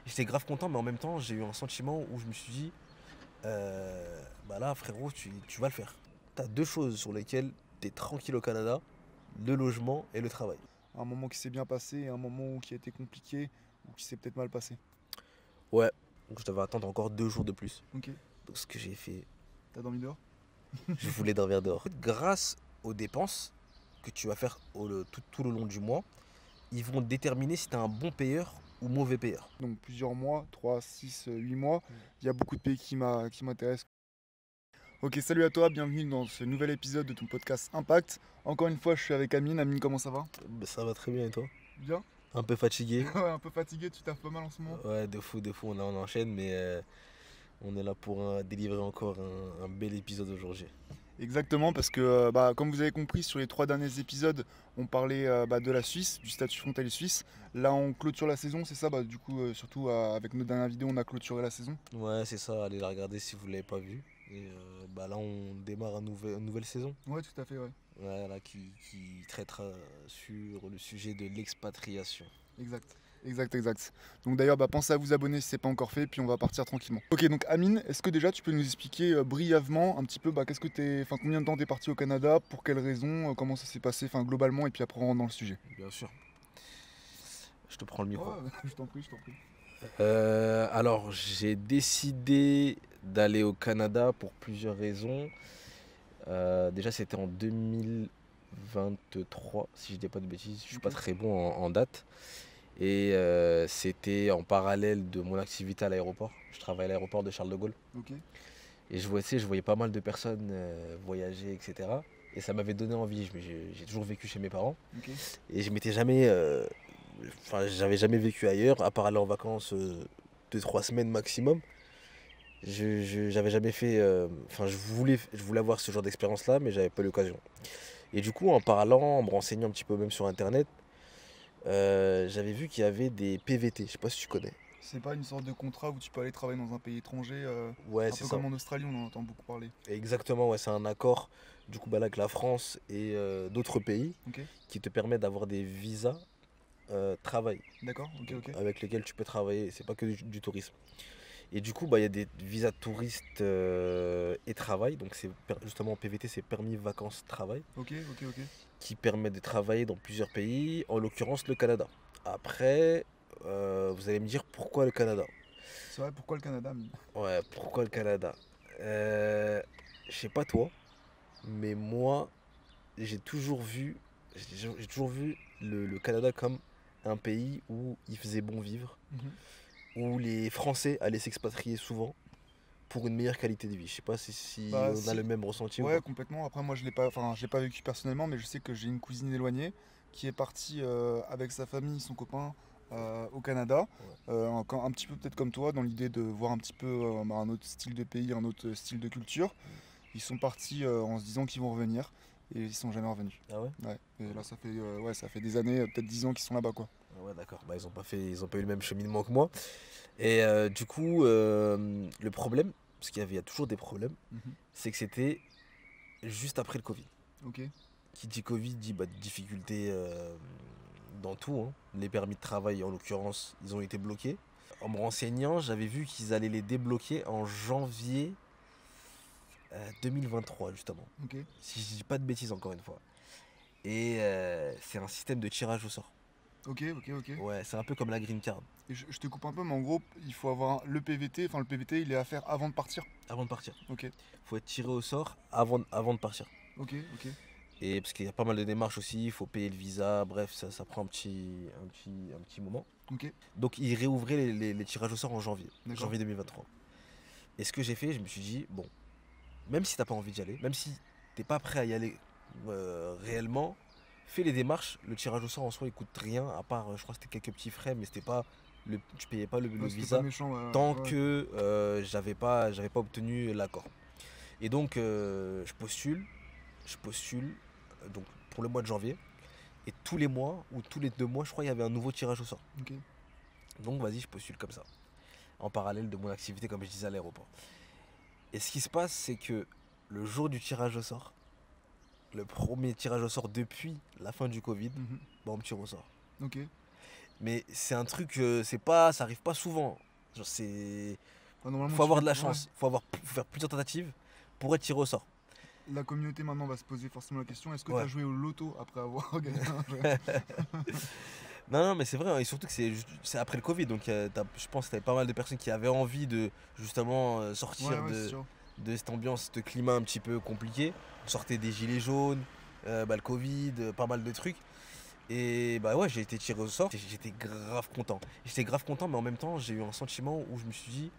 J'étais grave content, mais en même temps, j'ai eu un sentiment où je me suis dit, bah là, frérot, tu vas le faire. T'as deux choses sur lesquelles t'es tranquille au Canada, le logement et le travail. Un moment qui s'est bien passé et un moment qui a été compliqué ou qui s'est peut-être mal passé. Ouais, donc je devais attendre encore 2 jours de plus. Ok. Donc ce que j'ai fait, T'as dormi dehors? je voulais dormir dehors. Grâce aux dépenses que tu vas faire tout le long du mois, ils vont déterminer si t'es un bon payeur ou mauvais payeur. Donc plusieurs mois, 3, 6, 8 mois. Il y a beaucoup de pays qui m'intéressent. Ok, salut à toi, bienvenue dans ce nouvel épisode de ton podcast Impact. Encore une fois, je suis avec Amine. Amine, comment ça va? Bah, ça va très bien et toi? Bien? Un peu fatigué. Ouais, un peu fatigué, tu taffes pas mal en ce moment? Ouais, de fou, on enchaîne, mais on est là pour délivrer encore un bel épisode aujourd'hui. Exactement, parce que comme vous avez compris, sur les 3 derniers épisodes, on parlait de la Suisse, du statut frontalier suisse. Là, on clôture la saison, c'est ça? Du coup, surtout avec nos dernières vidéos, on a clôturé la saison. Ouais, c'est ça, allez la regarder si vous l'avez pas vu. Et bah là, on démarre une nouvelle saison. Ouais, tout à fait, ouais. Ouais, là, qui traitera sur le sujet de l'expatriation. Exact. Exact, exact. Donc d'ailleurs, pensez à vous abonner si c'est pas encore fait, puis on va partir tranquillement. Ok, donc Amine, est-ce que déjà tu peux nous expliquer brièvement un petit peu qu'est-ce que combien de temps t'es parti au Canada, pour quelles raisons, comment ça s'est passé, globalement, et puis après on rentre dans le sujet. Bien sûr. Je te prends le micro. Ouais, je t'en prie, je t'en prie. Alors, j'ai décidé d'aller au Canada pour plusieurs raisons. Déjà, c'était en 2023, si je dis pas de bêtises. Je suis pas Ok. très bon en date. Et c'était en parallèle de mon activité à l'aéroport. Je travaille à l'aéroport de Charles de Gaulle. Ok. Et je voyais pas mal de personnes voyager, etc. Et ça m'avait donné envie. J'ai toujours vécu chez mes parents. Ok. Et je m'étais jamais. Enfin, j'avais jamais vécu ailleurs, à part aller en vacances 2, 3 semaines maximum. J'avais jamais fait. Enfin, je voulais avoir ce genre d'expérience-là, mais j'avais pas l'occasion. Et du coup, en parlant, en me renseignant un petit peu même sur internet, j'avais vu qu'il y avait des PVT. Je sais pas si tu connais. C'est pas une sorte de contrat où tu peux aller travailler dans un pays étranger, Ouais, un c'est peu ça. comme en Australie, on en entend beaucoup parler. Exactement, ouais, c'est un accord du coup bah, là, avec la France et d'autres pays Ok. qui te permet d'avoir des visas travail, D'accord. Ok, donc, ok. avec lesquels tu peux travailler. C'est pas que du tourisme. Et du coup, bah, il y a des visas touristes et travail. Donc justement PVT, c'est permis vacances travail, Ok, ok, ok. qui permet de travailler dans plusieurs pays, en l'occurrence le Canada. Après, vous allez me dire pourquoi le Canada? C'est vrai, pourquoi le Canada, Amine? Ouais, pourquoi le Canada? Euh, je sais pas toi, mais moi, j'ai toujours vu, j'ai toujours vu le Canada comme un pays où il faisait bon vivre, Mhm. où les Français allaient s'expatrier souvent pour une meilleure qualité de vie. Je sais pas si Bah on a le si, même ressenti ou ouais, pas. complètement. Après, moi, je l'ai pas vécu personnellement, mais je sais que j'ai une cousine éloignée qui est partie avec sa famille, son copain, au Canada. Ouais. Un petit peu peut-être comme toi, dans l'idée de voir un petit peu un autre style de pays, un autre style de culture. Ils sont partis en se disant qu'ils vont revenir, et ils sont jamais revenus. Ah ouais? Ouais. Et là, ça fait des années, peut-être 10 ans qu'ils sont là-bas, quoi. Ah ouais, d'accord. Bah, ils ont pas eu le même cheminement que moi. Et du coup, le problème, parce il y a toujours des problèmes, Mhm. c'est que c'était juste après le Covid. Ok. Qui dit Covid dit bah, difficulté dans tout, hein. Les permis de travail, en l'occurrence, ils ont été bloqués. En me renseignant, j'avais vu qu'ils allaient les débloquer en janvier 2023, justement. Ok. Si je dis pas de bêtises, encore une fois. Et c'est un système de tirage au sort. Ok, ok, ok. Ouais, c'est un peu comme la green card. Et je te coupe un peu, mais en gros, il faut avoir le PVT. Enfin, le PVT, il est à faire avant de partir. Avant de partir. Ok. Faut être tiré au sort avant de partir. Ok, ok. Et parce qu'il y a pas mal de démarches aussi, il faut payer le visa, bref, ça prend un petit moment. Ok. Donc ils réouvraient les tirages au sort en D'accord. janvier 2023. Et ce que j'ai fait, je me suis dit, bon, même si t'as pas envie d'y aller, même si t'es pas prêt à y aller réellement, fais les démarches. Le tirage au sort en soi, il coûte rien, à part, je crois que c'était quelques petits frais, mais c'était pas tu payais pas le Ouais, c'était pas visa méchant, ouais, tant ouais. que j'avais pas obtenu l'accord. Et donc je postule, donc pour le mois de janvier. Et tous les mois, ou tous les 2 mois, je crois, il y avait un nouveau tirage au sort. Ok. Donc vas-y, je postule comme ça. En parallèle de mon activité, comme je disais, à l'aéroport. Et ce qui se passe, c'est que le jour du tirage au sort, le premier tirage au sort depuis la fin du Covid, Mhm. bah, on me tire au sort. Ok. Mais c'est un truc, ça arrive pas souvent. Genre, Enfin, normalement, faut avoir de la ouais. chance, faut faire plusieurs tentatives pour être tiré au sort. La communauté maintenant va se poser forcément la question, est-ce que tu Ouais. as joué au loto après avoir gagné un jeu? Non, non, mais c'est vrai, hein, et surtout que c'est après le Covid, donc je pense que t'avais pas mal de personnes qui avaient envie de justement Ouais, sortir ouais, c'est sûr. de cette ambiance, ce climat un petit peu compliqué. Sortir des gilets jaunes, le Covid, pas mal de trucs. Et bah ouais, j'ai été tiré au sort, j'étais grave content. J'étais grave content, mais en même temps, j'ai eu un sentiment où je me suis dit,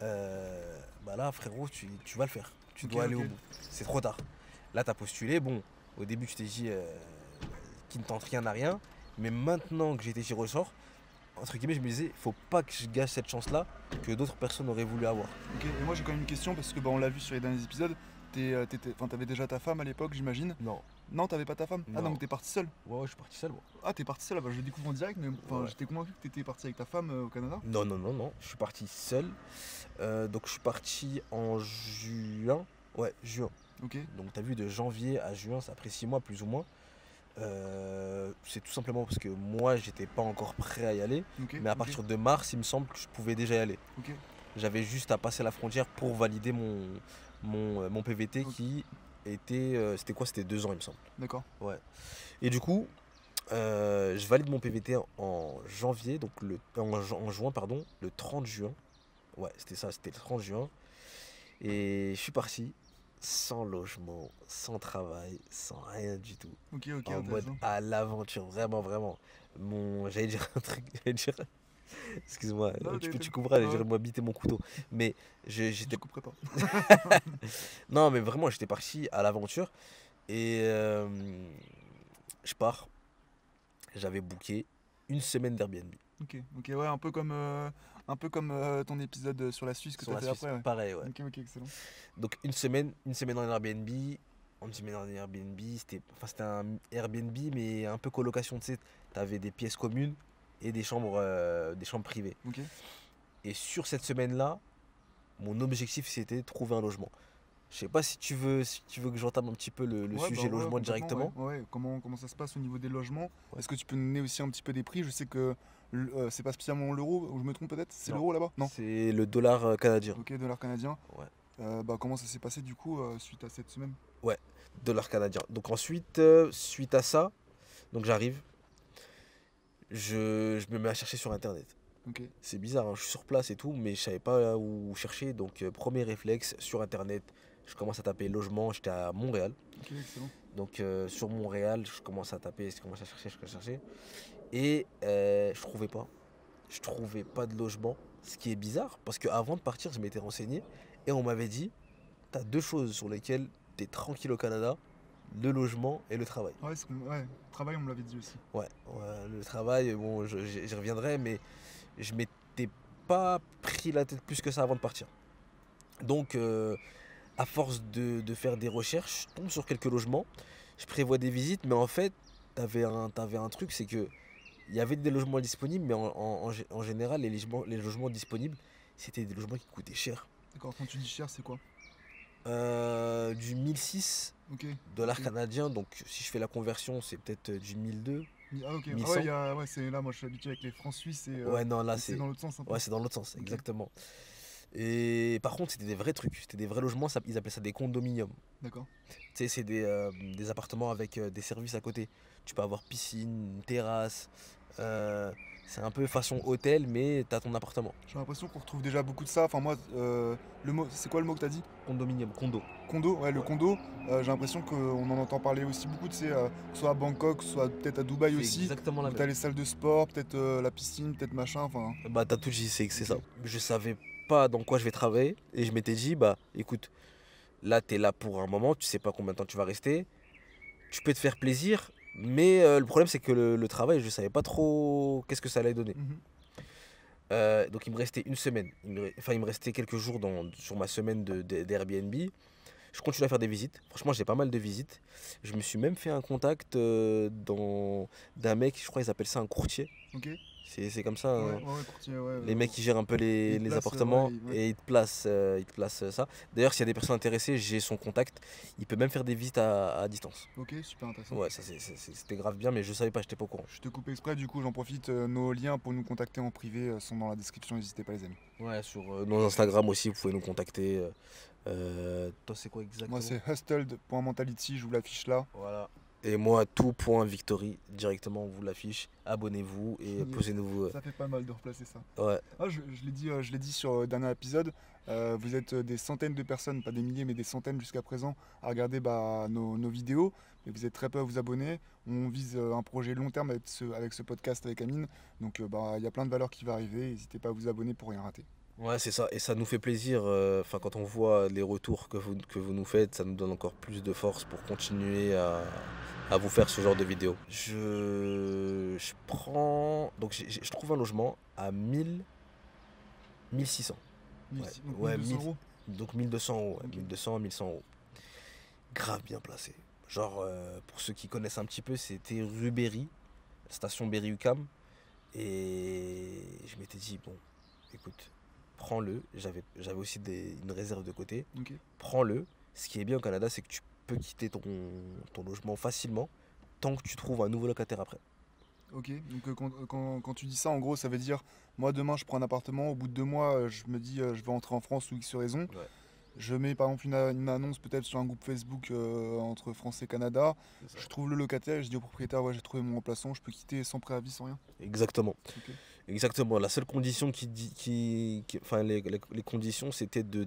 bah là, frérot, tu vas le faire. Tu Ok, dois aller ok. au bout. C'est trop tard. Là, t'as postulé. Bon, au début, tu t'es dit qui ne tente rien à rien. Mais maintenant que j'ai été tiré au sort, entre guillemets, je me disais, faut pas que je gâche cette chance-là que d'autres personnes auraient voulu avoir. Ok, et moi j'ai quand même une question parce que bah, on l'a vu sur les derniers épisodes. T'avais déjà ta femme à l'époque, j'imagine. Non, Non, t'avais pas ta femme. Ah, non. donc t'es parti seul. Ouais, ouais, je suis parti seul, moi. Ah, t'es parti seul, bah, je le découvre en direct, mais enfin, Ouais. j'étais convaincu que t'étais parti avec ta femme au Canada. Non, non, non, non. Je suis parti seul. Donc, je suis parti en juin. Ouais, juin. Ok, Donc, t'as vu, de janvier à juin, c'est après 6 mois, plus ou moins. C'est tout simplement parce que moi, j'étais pas encore prêt à y aller. ok. Mais à ok, partir de mars, il me semble que je pouvais déjà y aller. ok. J'avais juste à passer la frontière pour valider mon PVT Ok. qui était. C'était quoi? C'était 2 ans, il me semble. D'accord. Ouais. Et du coup, je valide mon PVT en janvier, donc en juin, pardon, le 30 juin. Ouais, c'était ça, c'était le 30 juin. Et je suis parti sans logement, sans travail, sans rien du tout. Ok, ok, En mode intéressant. à l'aventure, vraiment, vraiment. J'allais dire un truc, j'allais dire. Excuse-moi, Non, tu comprends, j'allais ouais, dire moi biter mon couteau. Mais j'étais. je couperai pas. Non, mais vraiment, j'étais parti à l'aventure. Et je pars. J'avais booké une semaine d'Airbnb. Ok, ok, ouais, un peu comme ton épisode sur la Suisse que Sur t'as la fait Suisse, après, ouais. pareil, ouais. Ok, ok, excellent. Donc une semaine en Airbnb. Une semaine en Airbnb, c'était un Airbnb, mais un peu colocation, tu sais. T'avais des pièces communes et des chambres privées. Ok. Et sur cette semaine-là, mon objectif, c'était de trouver un logement. Je sais pas si tu veux que j'entame un petit peu le Ouais, bah sujet ouais, logement complètement, ouais. directement. Ouais, comment ça se passe au niveau des logements? Ouais. Est-ce que tu peux nous donner aussi un petit peu des prix? Je sais que c'est pas spécialement l'euro, ou je me trompe peut-être? C'est Non, l'euro là-bas? Non. c'est le dollar canadien. Ok, dollar canadien. Ouais. Bah comment ça s'est passé du coup suite à cette semaine? Ouais, dollar canadien. Donc ensuite, suite à ça, donc j'arrive, je me mets à chercher sur internet. Ok, C'est bizarre, hein, je suis sur place et tout, mais je savais pas où chercher. Donc premier réflexe sur internet, je commence à taper logement. J'étais à Montréal. ok, excellent. Donc sur Montréal, je commence à taper, je commence à chercher, Et je trouvais pas. Je trouvais pas de logement. Ce qui est bizarre, parce qu'avant de partir, je m'étais renseigné et on m'avait dit, t'as 2 choses sur lesquelles t'es tranquille au Canada, le logement et le travail. Ouais, ouais, travail on me l'avait dit aussi. Ouais, ouais, le travail, bon, j'y reviendrai, mais je m'étais pas pris la tête plus que ça avant de partir. Donc, à force de faire des recherches, je tombe sur quelques logements, je prévois des visites, mais en fait, t'avais un truc, c'est que il y avait des logements disponibles, mais en général, les logements disponibles, c'était des logements qui coûtaient cher. D'accord, quand tu dis cher, c'est quoi? Du 1006 Ok. dollars Ok. canadiens, donc si je fais la conversion, c'est peut-être du 1002, Ah ok, ah 1100. ouais, ouais, c'est là, moi je suis habitué avec les francs suisses Ouais, non, là, et c'est dans l'autre sens un peu. ouais, c'est dans l'autre sens, Ok. exactement. Et par contre, c'était des vrais trucs, c'était des vrais logements, ils appelaient ça des condominiums. D'accord. Tu sais, c'est des appartements avec des services à côté. Tu peux avoir piscine, une terrasse. C'est un peu façon hôtel, mais t'as ton appartement. J'ai l'impression qu'on retrouve déjà beaucoup de ça. Enfin moi, le mot, c'est quoi le mot que t'as dit? Condominium, condo. Condo, ouais, le Ouais. condo. J'ai l'impression qu'on en entend parler aussi beaucoup, tu sais, soit à Bangkok, soit peut-être à Dubaï C'est aussi. exactement la Où t'as même. les salles de sport, peut-être la piscine, peut-être machin, enfin. Bah, t'as tout dit, c'est ça. Ok. Je savais pas dans quoi je vais travailler. Et je m'étais dit, bah, écoute, là, t'es là pour un moment, tu sais pas combien de temps tu vas rester. Tu peux te faire plaisir, mais le problème, c'est que le travail, je savais pas trop qu'est-ce que ça allait donner. Mhm. Donc il me restait une semaine, il me restait quelques jours sur ma semaine d'Airbnb. Je continue à faire des visites. Franchement, j'ai pas mal de visites. Je me suis même fait un contact d'un mec, je crois qu'ils appellent ça un courtier. Ok. C'est comme ça, hein. Courtier, ouais. Les mecs qui gèrent un peu Ils te les placent, appartements ouais. et ils te placent ça. D'ailleurs, s'il y a des personnes intéressées, j'ai son contact. Il peut même faire des visites à distance. Ok, super intéressant. Ouais, ça c'était grave bien, mais je savais pas, j'étais pas au courant. Je te coupe exprès, du coup, j'en profite. Nos liens pour nous contacter en privé sont dans la description, n'hésitez pas, les amis. Ouais, sur nos Instagram aussi, vous pouvez nous contacter. Toi, c'est quoi exactement? Moi, c'est hustled.mentality, je vous l'affiche là. Voilà. Et moi, tout.victory, directement, on vous l'affiche. Abonnez-vous et Yes. posez-nous. Ça fait pas mal de replacer ça. Ouais, Ah, je l'ai dit sur le dernier épisode, vous êtes des centaines de personnes, pas des milliers, mais des centaines jusqu'à présent, à regarder nos vidéos. Mais vous êtes très peu à vous abonner. On vise un projet long terme avec ce podcast avec Amine. Donc il y a plein de valeurs qui vont arriver. N'hésitez pas à vous abonner pour rien rater. ouais, c'est ça. Et ça nous fait plaisir. Enfin, quand on voit les retours que vous nous faites, ça nous donne encore plus de force pour continuer à vous faire ce genre de vidéos. Je prends. Donc, je trouve un logement à 1600. Ouais, Donc ouais, 1200 euros. Donc 1200 euros. Ouais, Ok. 1200 à 1100 euros. Grave bien placé. Genre, pour ceux qui connaissent un petit peu, c'était rue Berry, station Berry-UQAM. Et je m'étais dit, bon, écoute, prends-le. J'avais aussi une réserve de côté. Ok. Prends-le. Ce qui est bien au Canada, c'est que tu peux quitter ton logement facilement tant que tu trouves un nouveau locataire après. Ok, donc quand tu dis ça, en gros, ça veut dire, moi demain je prends un appartement, au bout de 2 mois, je me dis, je vais entrer en France ou X raison. Ouais, Je mets par exemple une annonce peut-être sur un groupe Facebook entre France et Canada. c'est ça. Je trouve le locataire et je dis au propriétaire, ouais, j'ai trouvé mon remplaçant, je peux quitter sans préavis, sans rien. Exactement. Ok. Exactement. La seule condition enfin, les conditions, c'était de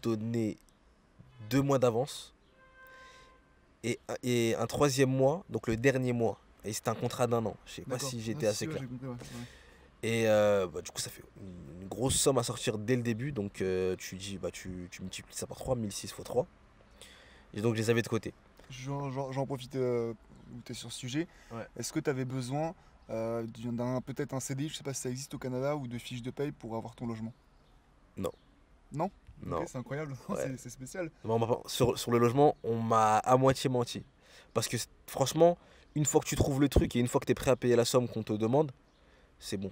donner 2 mois d'avance et un troisième mois, donc le dernier mois. Et c'était un contrat d'1 an. Je sais pas D'accord. si Ah, j'étais si, assez ouais, clair. j'ai compris, ouais. Et du coup, ça fait une grosse somme à sortir dès le début. Donc tu dis, tu multiplies ça par 3, 1006 fois 3. Et donc je les avais de côté. J'en profite où tu es sur ce sujet. Ouais. Est-ce que tu avais besoin peut-être un CDI, je sais pas si ça existe au Canada, ou de fiches de paye pour avoir ton logement? Non. Non. Non. Ok, c'est incroyable, Ouais. c'est spécial. Sur le logement, on m'a à moitié menti. Parce que franchement, une fois que tu trouves le truc et une fois que tu es prêt à payer la somme qu'on te demande, c'est bon.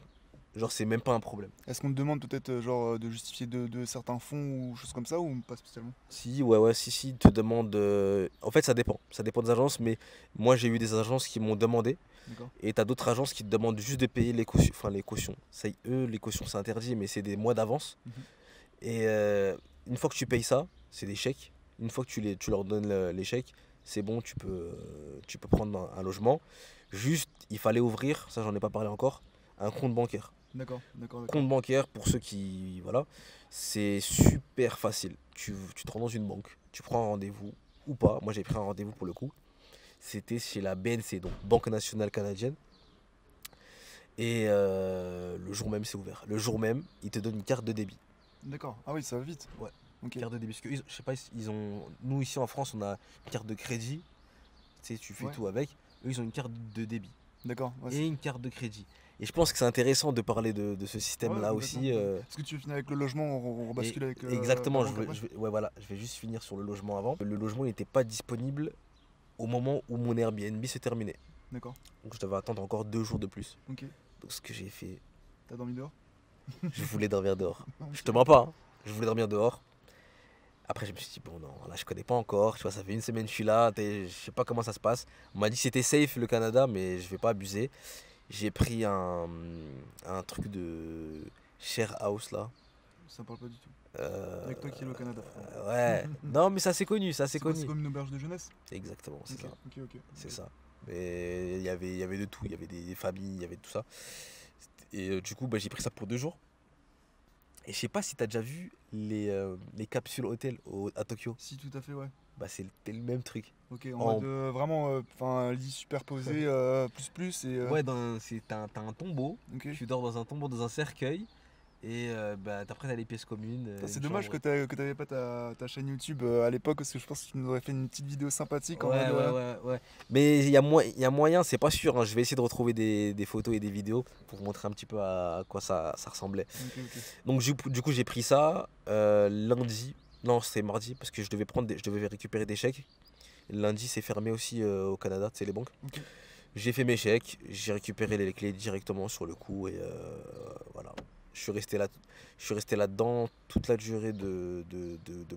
Genre, c'est même pas un problème. Est-ce qu'on te demande peut-être de justifier de certains fonds ou choses comme ça, ou pas spécialement? Si, ouais, si, ils te demandent. En fait, ça dépend. Ça dépend des agences, mais moi, j'ai eu des agences qui m'ont demandé. D'accord. Et t'as d'autres agences qui te demandent juste de payer les cautions. Enfin, les cautions. Ça, eux, les cautions, c'est interdit, mais c'est des mois d'avance. Mhm. Et une fois que tu payes ça, c'est des chèques. Une fois que tu leur donnes les chèques, c'est bon, tu peux prendre un logement. Juste, il fallait ouvrir, ça, j'en ai pas parlé encore, un compte bancaire. D'accord, d'accord. Compte bancaire, pour ceux qui. Voilà, c'est super facile. Tu te rends dans une banque, tu prends un rendez-vous ou pas. Moi, j'ai pris un rendez-vous pour le coup. C'était chez la BNC, donc Banque Nationale Canadienne. Et le jour même, c'est ouvert. Le jour même, ils te donnent une carte de débit. D'accord. Ah oui, ça va vite. Ouais. Ok. Carte de débit. Parce que, je sais pas, ils ont. Nous, ici en France, on a une carte de crédit. Tu sais, tu fais Ouais. tout avec. Eux, ils ont une carte de débit D'accord. Ouais, et une carte de crédit. Et je pense que c'est intéressant de parler de ce ouais, système-là complètement, aussi. ouais. Est-ce que tu veux finir avec le logement, on rebascule avec Exactement, la banque après? ouais, voilà, je vais juste finir sur le logement avant. Le logement n'était pas disponible au moment où mon Airbnb se terminait. D'accord. Donc je devais attendre encore 2 jours de plus. Ok. Donc ce que j'ai fait, T'as dormi dehors? je voulais dormir dehors. Je te mens pas, hein. Je voulais dormir dehors. Après je me suis dit, bon non, là je connais pas encore, tu vois, ça fait une semaine que je suis là, je sais pas comment ça se passe. On m'a dit que c'était safe le Canada, mais je vais pas abuser. J'ai pris un truc de share house là. Ça parle pas du tout. Euh, Avec toi qui est au Canada, frère. ouais, non mais ça c'est connu, ça c'est C'est quoi, c'est connu. comme une auberge de jeunesse? Exactement, c'est Ok, ça. ok. C'est ça. Mais il y avait de tout, il y avait des familles, il y avait tout ça. Et du coup, j'ai pris ça pour 2 jours. Et je sais pas si t'as déjà vu les capsules hôtels à Tokyo. Si, tout à fait, ouais. C'était le même truc. Ok, en En- mode vraiment, enfin, lit superposé, plus, et. Ouais, t'as un tombeau, Ok. tu dors dans un tombeau, dans un cercueil. Et après, t'as les pièces communes. C'est une dommage chambre. que t'avais pas ta chaîne YouTube à l'époque, parce que je pense que tu nous aurais fait une petite vidéo sympathique en Ouais, mode. ouais. Mais il y a moyen, c'est pas sûr, hein. Je vais essayer de retrouver des photos et des vidéos pour vous montrer un petit peu à quoi ça ressemblait. Ok. Donc du coup j'ai pris ça lundi, non c'était mardi parce que je devais récupérer des chèques. Lundi c'est fermé aussi au Canada, tu sais les banques. Ok. J'ai fait mes chèques, j'ai récupéré les clés directement sur le coup et voilà. Je suis resté là, je suis resté là-dedans toute la durée de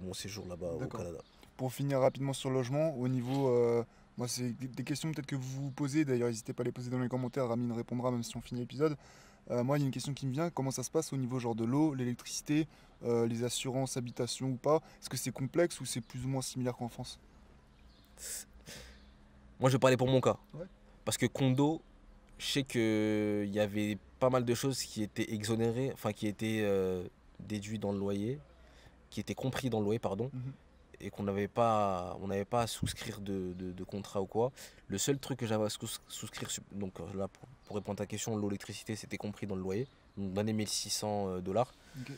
mon séjour là-bas au D'accord. Canada. Pour finir rapidement sur le logement, au niveau, moi c'est des questions peut-être que vous vous posez, d'ailleurs n'hésitez pas à les poser dans les commentaires, Ramine répondra même si on finit l'épisode. Moi il y a une question qui me vient, comment ça se passe au niveau genre de l'eau, l'électricité, les assurances, habitation ou pas? Est-ce que c'est complexe ou c'est plus ou moins similaire qu'en France? Moi, je vais parler pour mon cas. Ouais. Parce que condo, je sais qu'il y avait pas mal de choses qui étaient exonérées, enfin qui étaient déduites dans le loyer, qui étaient compris dans le loyer, pardon, Mhm. et on n'avait pas à souscrire de contrat ou quoi. Le seul truc que j'avais à souscrire, donc là, pour répondre à ta question, l'eau, l'électricité, c'était compris dans le loyer, donc dans les 1600 dollars. Ok.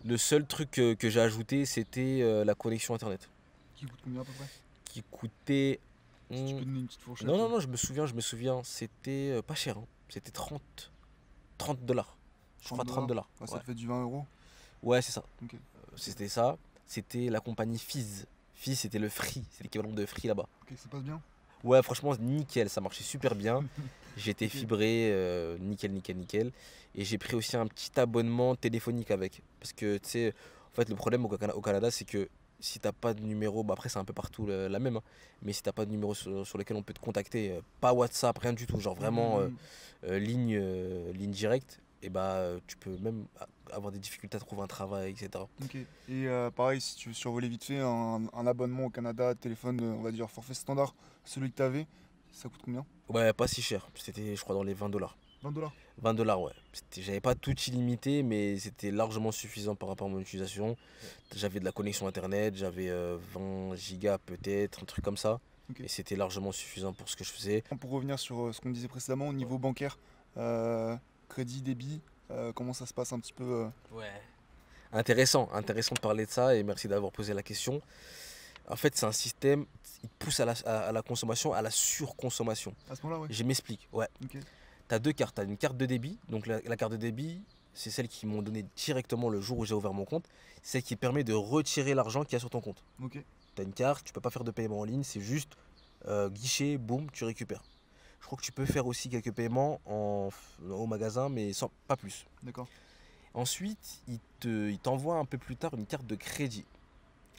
Le seul truc que j'ai ajouté, c'était la connexion internet, Qui coûte combien à peu près? qui coûtait. Si tu hmm, peux donner une petite fourchette. Non, non, non, je me souviens, c'était pas cher, hein. C'était 30 dollars. Je crois 30 dollars. Ouais, ça Ouais, te fait du 20 €. ouais, c'est ça. Ok. C'était ça. C'était la compagnie Fizz. Fizz, c'était le Free, c'est l'équivalent de Free là-bas. Ok, ça passe bien. Ouais, franchement, nickel, ça marchait super bien. J'étais Ok. fibré, nickel, nickel, nickel. Et j'ai pris aussi un petit abonnement téléphonique avec. Parce que, tu sais, en fait, le problème au Canada, c'est que si t'as pas de numéro, bah après, c'est un peu partout la même, hein. Mais si t'as pas de numéro sur lequel on peut te contacter, pas WhatsApp, rien du tout, genre vraiment Mhm. ligne directe, et bah, tu peux même avoir des difficultés à trouver un travail, etc. Ok. Et pareil, si tu veux survoler vite fait, un abonnement au Canada, téléphone, on va dire forfait standard, celui que tu avais, ça coûte combien? Ouais, pas si cher. C'était, je crois, dans les 20 dollars. 20 $. 20 dollars, ouais. J'avais pas tout illimité, mais c'était largement suffisant par rapport à mon utilisation. J'avais de la connexion internet, j'avais 20 gigas peut-être, un truc comme ça. Ok. Et c'était largement suffisant pour ce que je faisais. Pour revenir sur ce qu'on disait précédemment, au niveau bancaire, crédit, débit, comment ça se passe un petit peu Ouais. Intéressant de parler de ça et merci d'avoir posé la question. En fait, c'est un système qui pousse à la consommation, à la surconsommation. à ce moment-là, ouais. Je m'explique. Ouais. Ok. Tu as deux cartes. Tu as une carte de débit. Donc la carte de débit, c'est celle qu'ils m'ont donnée directement le jour où j'ai ouvert mon compte. C'est celle qui permet de retirer l'argent qu'il y a sur ton compte. Ok. Tu as une carte, tu peux pas faire de paiement en ligne, c'est juste guichet, boum, tu récupères. Je crois que tu peux faire aussi quelques paiements au magasin, mais sans, pas plus. D'accord. Ensuite, il t'envoie un peu plus tard une carte de crédit.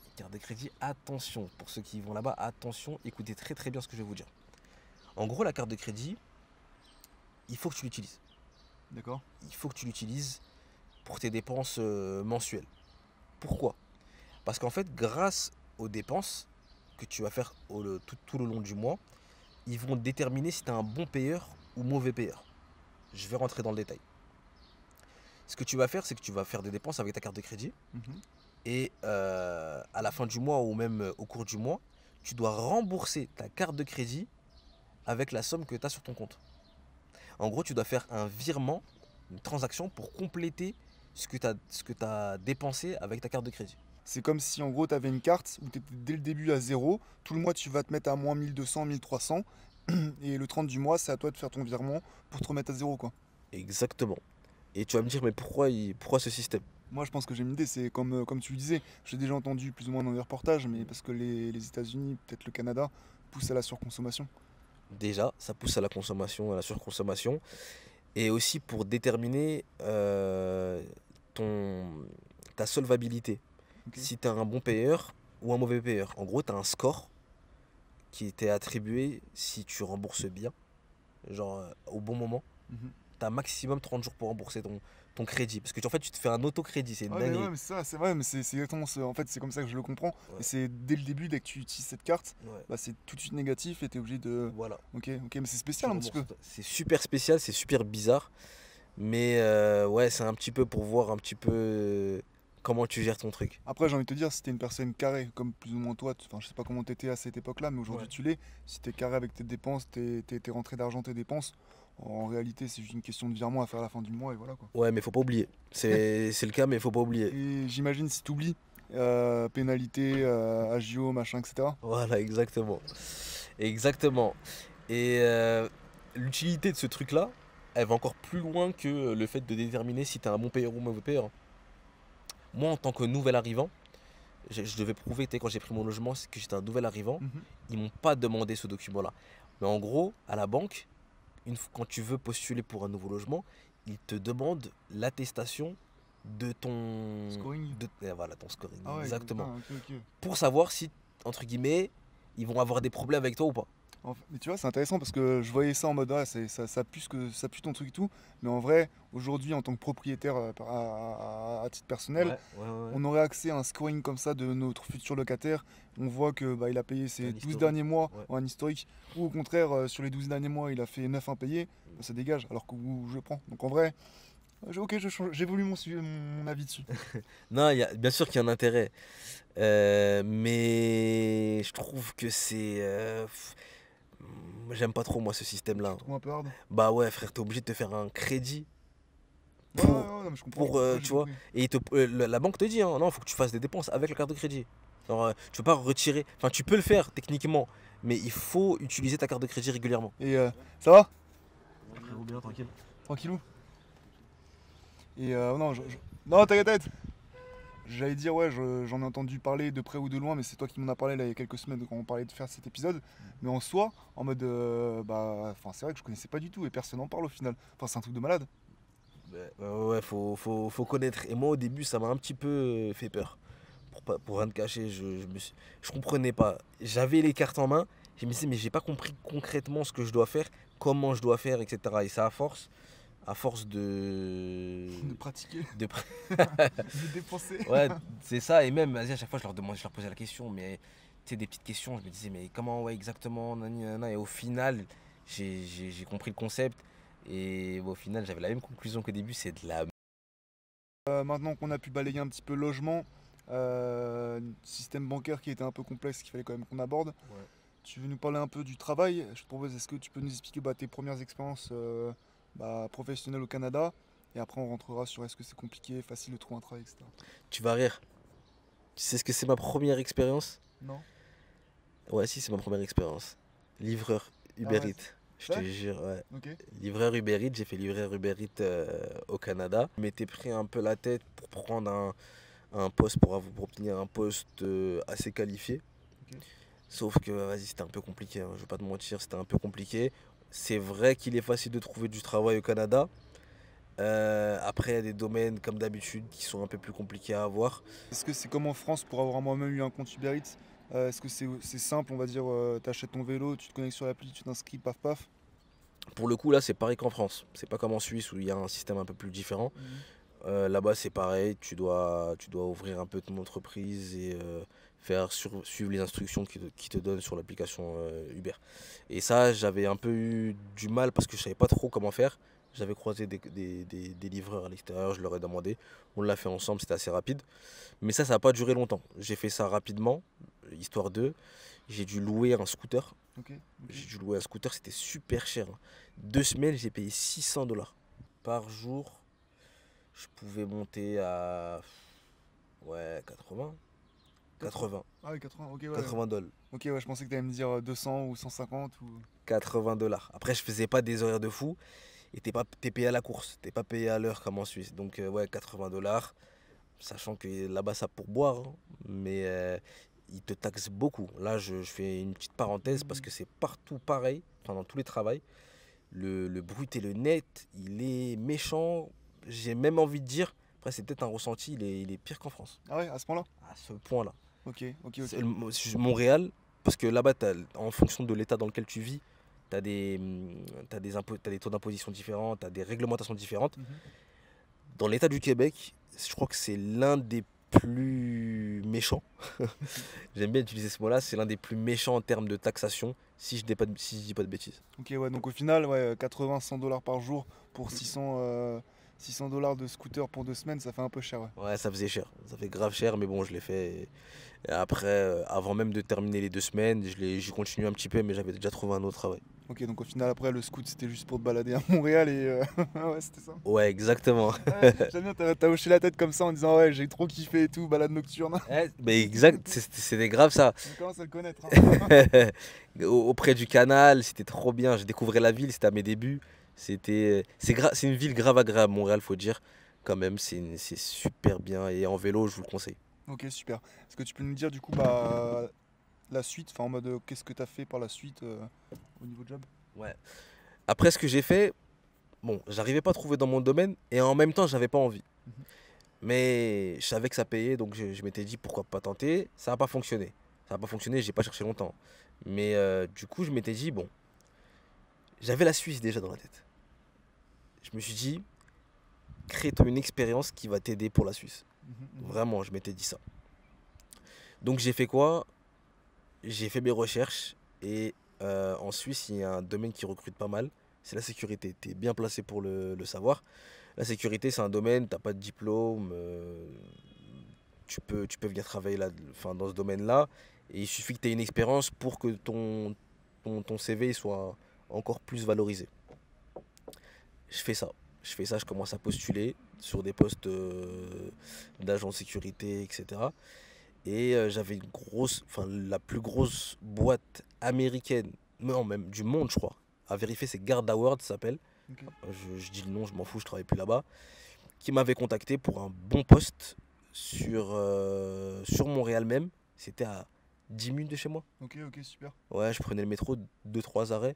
Une carte de crédit, attention, pour ceux qui vont là-bas, attention, écoutez très très bien ce que je vais vous dire. En gros, la carte de crédit, il faut que tu l'utilises. D'accord. Il faut que tu l'utilises pour tes dépenses mensuelles. Pourquoi? Parce qu'en fait, grâce aux dépenses que tu vas faire tout le long du mois, ils vont déterminer si tu es un bon payeur ou mauvais payeur. Je vais rentrer dans le détail. Ce que tu vas faire, c'est que tu vas faire des dépenses avec ta carte de crédit Mhm. et à la fin du mois ou même au cours du mois, tu dois rembourser ta carte de crédit avec la somme que tu as sur ton compte. En gros, tu dois faire un virement, une transaction pour compléter ce que tu as dépensé avec ta carte de crédit. C'est comme si en gros tu avais une carte où tu étais dès le début à zéro, tout le mois tu vas te mettre à moins 1200, 1300, et le 30 du mois c'est à toi de faire ton virement pour te remettre à zéro quoi. Exactement. Et tu vas me dire, mais pourquoi ce système? Moi je pense que j'ai une idée, c'est comme tu le disais, j'ai déjà entendu plus ou moins dans des reportages, mais parce que les États-Unis, peut-être le Canada, poussent à la surconsommation. Déjà, ça pousse à la consommation, à la surconsommation. Et aussi pour déterminer ton, ta solvabilité. Ok. Si tu es un bon payeur ou un mauvais payeur. En gros, tu as un score qui t'est attribué si tu rembourses bien, genre au bon moment. Mhm. Tu as maximum 30 jours pour rembourser ton crédit. Parce que en fait, tu te fais un autocrédit, c'est une Ouais, mais dinguerie. ouais, mais ça, c'est vrai, mais c'est exactement ça. En fait, c'est comme ça que je le comprends. Ouais, Et c'est dès le début, dès que tu utilises cette carte, ouais, bah, c'est tout de suite négatif et t'es obligé de. voilà. Ok, ok, mais c'est Tu spécial un petit peu. rembourses. C'est super spécial, c'est super bizarre. Mais ouais, c'est un petit peu pour voir un petit peu comment tu gères ton truc. Après, j'ai envie de te dire, si t'es une personne carrée, comme plus ou moins toi, enfin, je sais pas comment t'étais à cette époque-là, mais aujourd'hui Ouais. tu l'es. Si t'es carré avec tes dépenses, tes rentrées d'argent, tes dépenses, en réalité, c'est juste une question de virement à faire à la fin du mois et voilà quoi. Ouais, mais faut pas oublier. C'est le cas, mais faut pas oublier. Et j'imagine si t'oublies, pénalité, agio, machin, etc. Voilà, exactement. Exactement. Et l'utilité de ce truc-là, elle va encore plus loin que le fait de déterminer si tu es un bon payeur ou un mauvais payeur. Moi, en tant que nouvel arrivant, je devais prouver, tu sais, quand j'ai pris mon logement, que j'étais un nouvel arrivant. Mhm. Ils m'ont pas demandé ce document-là. Mais en gros, à la banque, quand tu veux postuler pour un nouveau logement, ils te demandent l'attestation de ton... Scoring. Voilà, ton scoring, Ah ouais, exactement. putain, ok. Pour savoir si, entre guillemets, ils vont avoir des problèmes avec toi ou pas. Mais tu vois, c'est intéressant parce que je voyais ça en mode ah, ça pue ton truc et tout. Mais en vrai, aujourd'hui, en tant que propriétaire à titre personnel, Ouais. on aurait accès à un scoring comme ça de notre futur locataire. On voit que bah, il a payé ses Un 12 historique. derniers mois Ouais. en un historique. Ou au contraire, sur les 12 derniers mois, il a fait 9 impayés. Bah, ça dégage, alors que je prends. Donc en vrai, ok, j'évolue mon avis dessus. Non, bien sûr qu'il y a un intérêt. Mais je trouve que c'est... j'aime pas trop moi ce système-là. Je trouve un peu hard. Bah ouais frère, t'es obligé de te faire un crédit Ouais, pour, non, mais je comprends. tu J'ai vois, compris. et la banque te dit, hein, non, faut que tu fasses des dépenses avec la carte de crédit. Alors, tu peux pas retirer, enfin tu peux le faire techniquement, mais il faut utiliser ta carte de crédit régulièrement. Et ça va? Frérot, bien tranquille. Tranquillou. Et non, non, t'inquiète. J'allais dire, ouais, j'en ai entendu parler de près ou de loin, mais c'est toi qui m'en as parlé là, il y a quelques semaines quand on parlait de faire cet épisode. Mais en soi, en mode, c'est vrai que je connaissais pas du tout et personne n'en parle au final. Enfin, c'est un truc de malade. Ouais, faut connaître. Et moi au début ça m'a un petit peu fait peur. Pour rien te cacher, je comprenais pas. J'avais les cartes en main, je me disais mais j'ai pas compris concrètement ce que je dois faire, comment je dois faire, etc. Et ça à force De pratiquer, de de dépenser. ouais, c'est ça. Et même, vas-y, à chaque fois, je leur posais la question, mais tu sais, des petites questions, je me disais, mais comment, ouais, exactement, nani, nana. Et au final, j'ai compris le concept. Et au final, j'avais la même conclusion qu'au début, c'est de la. Maintenant qu'on a pu balayer un petit peu le logement, système bancaire qui était un peu complexe, qu'il fallait quand même qu'on aborde. Ouais. Tu veux nous parler un peu du travail? Je te propose, est-ce que tu peux nous expliquer tes premières expériences professionnelles au Canada? Et après, on rentrera sur est-ce que c'est compliqué, facile de trouver un travail, etc. Tu vas rire. Tu sais ce que c'est ma première expérience? Non? Ouais, si, c'est ma première expérience. Livreur Uber ouais, Eats. Je te Ouais. jure, ouais. Ok. Livreur Uber Eats, j'ai fait livreur Uber Eats au Canada. Je m'étais pris un peu la tête pour prendre un poste, pour obtenir un poste assez qualifié. Ok. Sauf que, vas-y, c'était un peu compliqué, hein, je vais pas te mentir, c'était un peu compliqué. C'est vrai qu'il est facile de trouver du travail au Canada. Après, il y a des domaines, comme d'habitude, qui sont un peu plus compliqués à avoir. Est-ce que c'est comme en France pour avoir moi-même eu un compte Uber Eats? Est-ce que c'est simple, on va dire, t'achètes ton vélo, tu te connectes sur l'appli, tu t'inscris, paf paf? Pour le coup, là, c'est pareil qu'en France. C'est pas comme en Suisse où il y a un système un peu plus différent. Là-bas, c'est pareil, tu dois ouvrir un peu ton entreprise et suivre les instructions qui te donnent sur l'application Uber. Et ça, j'avais un peu eu du mal parce que je savais pas trop comment faire. J'avais croisé des livreurs à l'extérieur, je leur ai demandé. On l'a fait ensemble, c'était assez rapide. Mais ça n'a pas duré longtemps. J'ai fait ça rapidement, histoire de. J'ai dû louer un scooter. Ok. J'ai dû louer un scooter, c'était super cher, hein. 2 semaines, j'ai payé 600 $ par jour. Je pouvais monter à 80. 80. Ah oui, 80, ok, ouais. 80 $. Ok, ouais, je pensais que t'allais me dire 200 ou 150 ou. 80 $. Après, je faisais pas des horaires de fou. Et t'es payé à la course. T'es pas payé à l'heure comme en Suisse. Donc, ouais, 80 $. Sachant que là-bas, ça pourboire, hein. Mais ils te taxent beaucoup. Là, je fais une petite parenthèse parce que c'est partout pareil. Enfin, dans tous les travails. Le brut et le net, il est méchant. J'ai même envie de dire, après c'est peut-être un ressenti, il est pire qu'en France. Ah ouais, à ce point-là? À ce point-là. Ok. Montréal, parce que là-bas, en fonction de l'état dans lequel tu vis, t'as des taux d'imposition différents, t'as des réglementations différentes. Mhm. Dans l'état du Québec, je crois que c'est l'un des plus méchants. J'aime bien utiliser ce mot-là, c'est l'un des plus méchants en termes de taxation, si je dis pas de bêtises. Ok, ouais, donc au final, ouais, 80-100 $ par jour pour 600 $ de scooter pour 2 semaines, ça fait un peu cher, ouais. Ouais, ça faisait cher, ça fait grave cher, mais bon, je l'ai fait. Et après, avant même de terminer les 2 semaines, j'ai continué un petit peu, mais j'avais déjà trouvé un autre travail. Ok, donc au final, après, le scoot, c'était juste pour te balader à Montréal et. Ouais, c'était ça. Ouais, exactement. Ouais, j'aime bien, t'as hoché la tête comme ça en disant, ouais, j'ai trop kiffé et tout, balade nocturne. Mais exact, c'était grave ça. On commence à le connaître, hein. Auprès du canal, c'était trop bien. J'ai découvert la ville, c'était à mes débuts. C'est une ville grave agréable, Montréal, faut dire. Quand même, c'est super bien. Et en vélo, je vous le conseille. Ok, super. Est-ce que tu peux nous dire, du coup, la suite, enfin, en mode, qu'est-ce que t'as fait par la suite au niveau job? Ouais. Après, ce que j'ai fait, bon, j'arrivais pas à trouver dans mon domaine et en même temps, j'avais pas envie. Mhm. Mais je savais que ça payait, donc je m'étais dit pourquoi pas tenter. Ça n'a pas fonctionné. Ça n'a pas fonctionné, j'ai pas cherché longtemps. Mais du coup, je m'étais dit, bon, j'avais la Suisse déjà dans la tête. Je me suis dit, crée-toi une expérience qui va t'aider pour la Suisse. Mhm, mhm. Vraiment, je m'étais dit ça. Donc j'ai fait quoi? J'ai fait mes recherches et en Suisse, il y a un domaine qui recrute pas mal. C'est la sécurité. Tu es bien placé pour le savoir. La sécurité, c'est un domaine, tu n'as pas de diplôme, tu peux venir travailler là, enfin, dans ce domaine-là. Et il suffit que tu aies une expérience pour que ton CV soit encore plus valorisé. Je fais ça. Je commence à postuler sur des postes d'agent de sécurité, etc. Et j'avais une grosse, enfin la plus grosse boîte américaine, non même du monde je crois, à vérifier, c'est Guard Award ça s'appelle. Ok. Je dis le nom, je m'en fous, je travaille plus là-bas. Qui m'avait contacté pour un bon poste sur Montréal même. C'était à 10 minutes de chez moi. Ok, ok, super. Ouais, je prenais le métro, deux trois arrêts.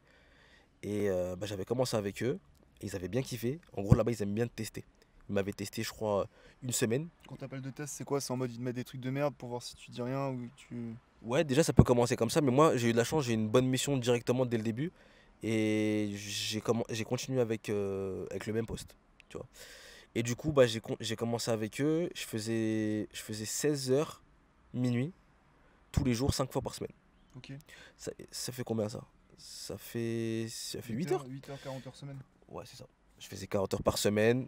Et bah, j'avais commencé avec eux. Et ils avaient bien kiffé. En gros, là-bas, ils aiment bien te tester. Ils m'avaient testé, je crois, une semaine. Quand t'appelles de test, c'est quoi? C'est en mode ils te mettent des trucs de merde pour voir si tu dis rien ou tu. Ouais, déjà, ça peut commencer comme ça. Mais moi, j'ai eu de la chance, j'ai eu une bonne mission directement dès le début. Et j'ai continué avec le même poste. Tu vois. Et du coup, bah, j'ai commencé avec eux. Je faisais 16 heures, minuit, tous les jours, 5 fois par semaine. Ok. Ça fait combien ça? Ça fait 8 heures, heures? 8 heures, 40 heures semaine. Ouais, c'est ça. Je faisais 40 heures par semaine.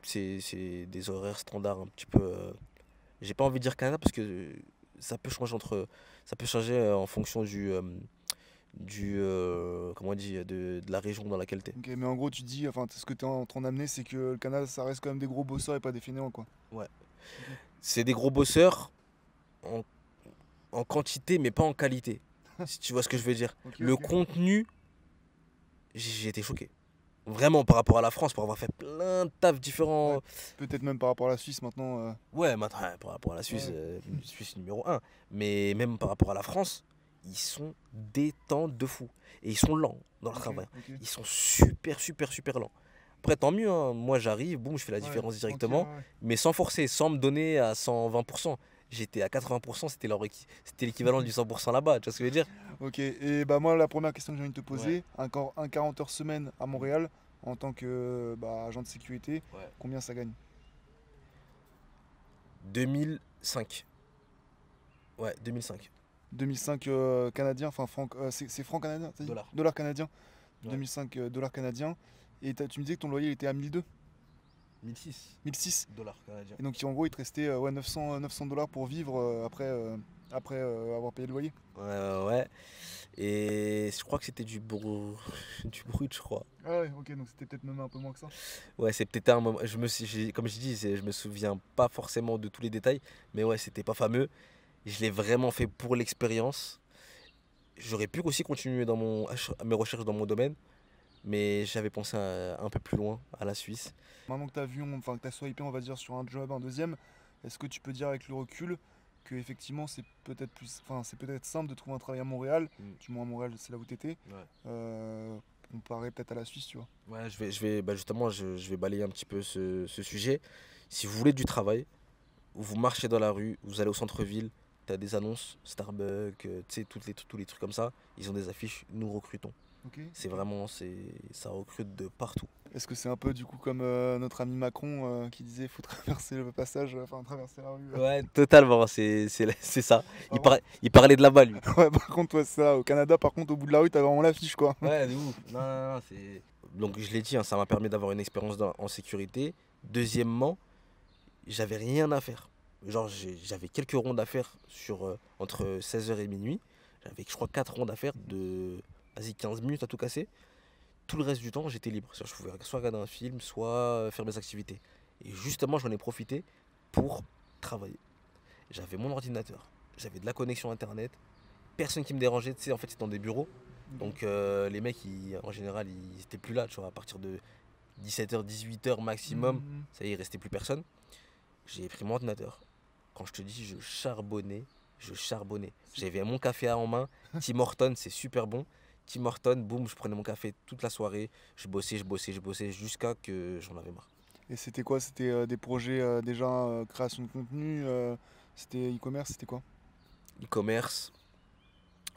C'est des horaires standards un petit peu. J'ai pas envie de dire Canada parce que ça peut changer en fonction comment on dit, de la région dans laquelle tu es. Ok, mais en gros, tu dis, enfin, ce que t'es en train d'amener, c'est que le Canada, ça reste quand même des gros bosseurs et pas des fainéants, quoi. Ouais. Ok, C'est des gros bosseurs en, en quantité, mais pas en qualité. Si tu vois ce que je veux dire. ok, Le ok. contenu, j'ai été choqué. Vraiment par rapport à la France, pour avoir fait plein de tafs Ouais. différents. Peut-être même par rapport à la Suisse maintenant. Ouais, maintenant, ouais, par rapport à la Suisse, Ouais. Suisse numéro un. Mais même par rapport à la France, ils sont détentes de fou. Et ils sont lents dans leur Ok, travail. ok. Ils sont super, super, super lents. Après, tant mieux, hein. Moi j'arrive, boum, je fais la Ouais, différence tranquille, directement, ouais. mais sans forcer, sans me donner à 120%. J'étais à 80%, c'était l'équivalent du 100% là-bas, tu vois ce que je veux dire? Ok, et bah moi, la première question que j'ai envie de te Ouais. poser, un 40 heures semaine à Montréal, en tant que bah, agent de sécurité, Ouais. combien ça gagne? 2005. Ouais, 2005. 2005 canadiens, enfin c'est francs canadiens, t'as dit? Dollars. Dollars canadiens. Ouais. 2005 dollars canadiens. Et tu me disais que ton loyer il était à 1002, 1006 1006. dollars canadiens. Et donc en gros il te restait ouais, 900 dollars pour vivre après avoir payé le loyer. Ouais, ouais, ouais. Et je crois que c'était du brut, je crois. Ah ouais, ok, donc c'était peut-être même un peu moins que ça. Ouais, c'est peut-être un moment. Comme je dis, je me souviens pas forcément de tous les détails, mais ouais, c'était pas fameux. Je l'ai vraiment fait pour l'expérience. J'aurais pu aussi continuer mes recherches dans mon domaine, mais j'avais pensé un peu plus loin, à la Suisse. Maintenant que tu as vu, enfin que tu as swipé, on va dire, sur un job, un deuxième, est-ce que tu peux dire avec le recul que effectivement c'est peut-être enfin c'est peut-être simple de trouver un travail à Montréal, Mm. du moins à Montréal c'est là où t'étais, Ouais. comparé peut-être à la Suisse, tu vois. Ouais, bah justement, je vais balayer un petit peu ce sujet. Si vous voulez du travail, vous marchez dans la rue, vous allez au centre-ville, t'as des annonces, Starbucks, tu sais, tous les trucs comme ça, ils ont des affiches, nous recrutons. Ok. C'est Ok. vraiment, ça recrute de partout. Est-ce que c'est un peu du coup comme notre ami Macron qui disait faut traverser le passage, enfin traverser la rue. Ouais, totalement, c'est ça. Par contre, Il parlait de là-bas, lui. ouais, par contre, toi, c'est ça. Au Canada, par contre, au bout de la rue, t'as vraiment l'affiche, quoi. Ouais, de ouf. Non, non, non, c'est. Donc, je l'ai dit, hein, ça m'a permis d'avoir une expérience en sécurité. Deuxièmement, j'avais rien à faire. Genre, j'avais quelques rondes à faire entre 16 heures et minuit. J'avais, je crois, 4 rondes à faire de, vas-y, 15 minutes à tout casser. Tout le reste du temps, j'étais libre. C'est-à-dire, je pouvais soit regarder un film, soit faire mes activités. Et justement, j'en ai profité pour travailler. J'avais mon ordinateur, j'avais de la connexion internet, personne qui me dérangeait. Tu sais, en fait, c'était dans des bureaux. Donc, les mecs, en général, ils étaient plus là. Tu vois, à partir de 17 h, 18 h maximum, Mhm. ça y est, il restait plus personne. J'ai pris mon ordinateur. Quand je te dis, je charbonnais. J'avais mon café en main. Tim Hortons, c'est super bon. Tim Hortons, boum, je prenais mon café toute la soirée. Je bossais jusqu'à que j'en avais marre. Et c'était quoi? C'était des projets déjà création de contenu, c'était e-commerce, c'était quoi? E-commerce,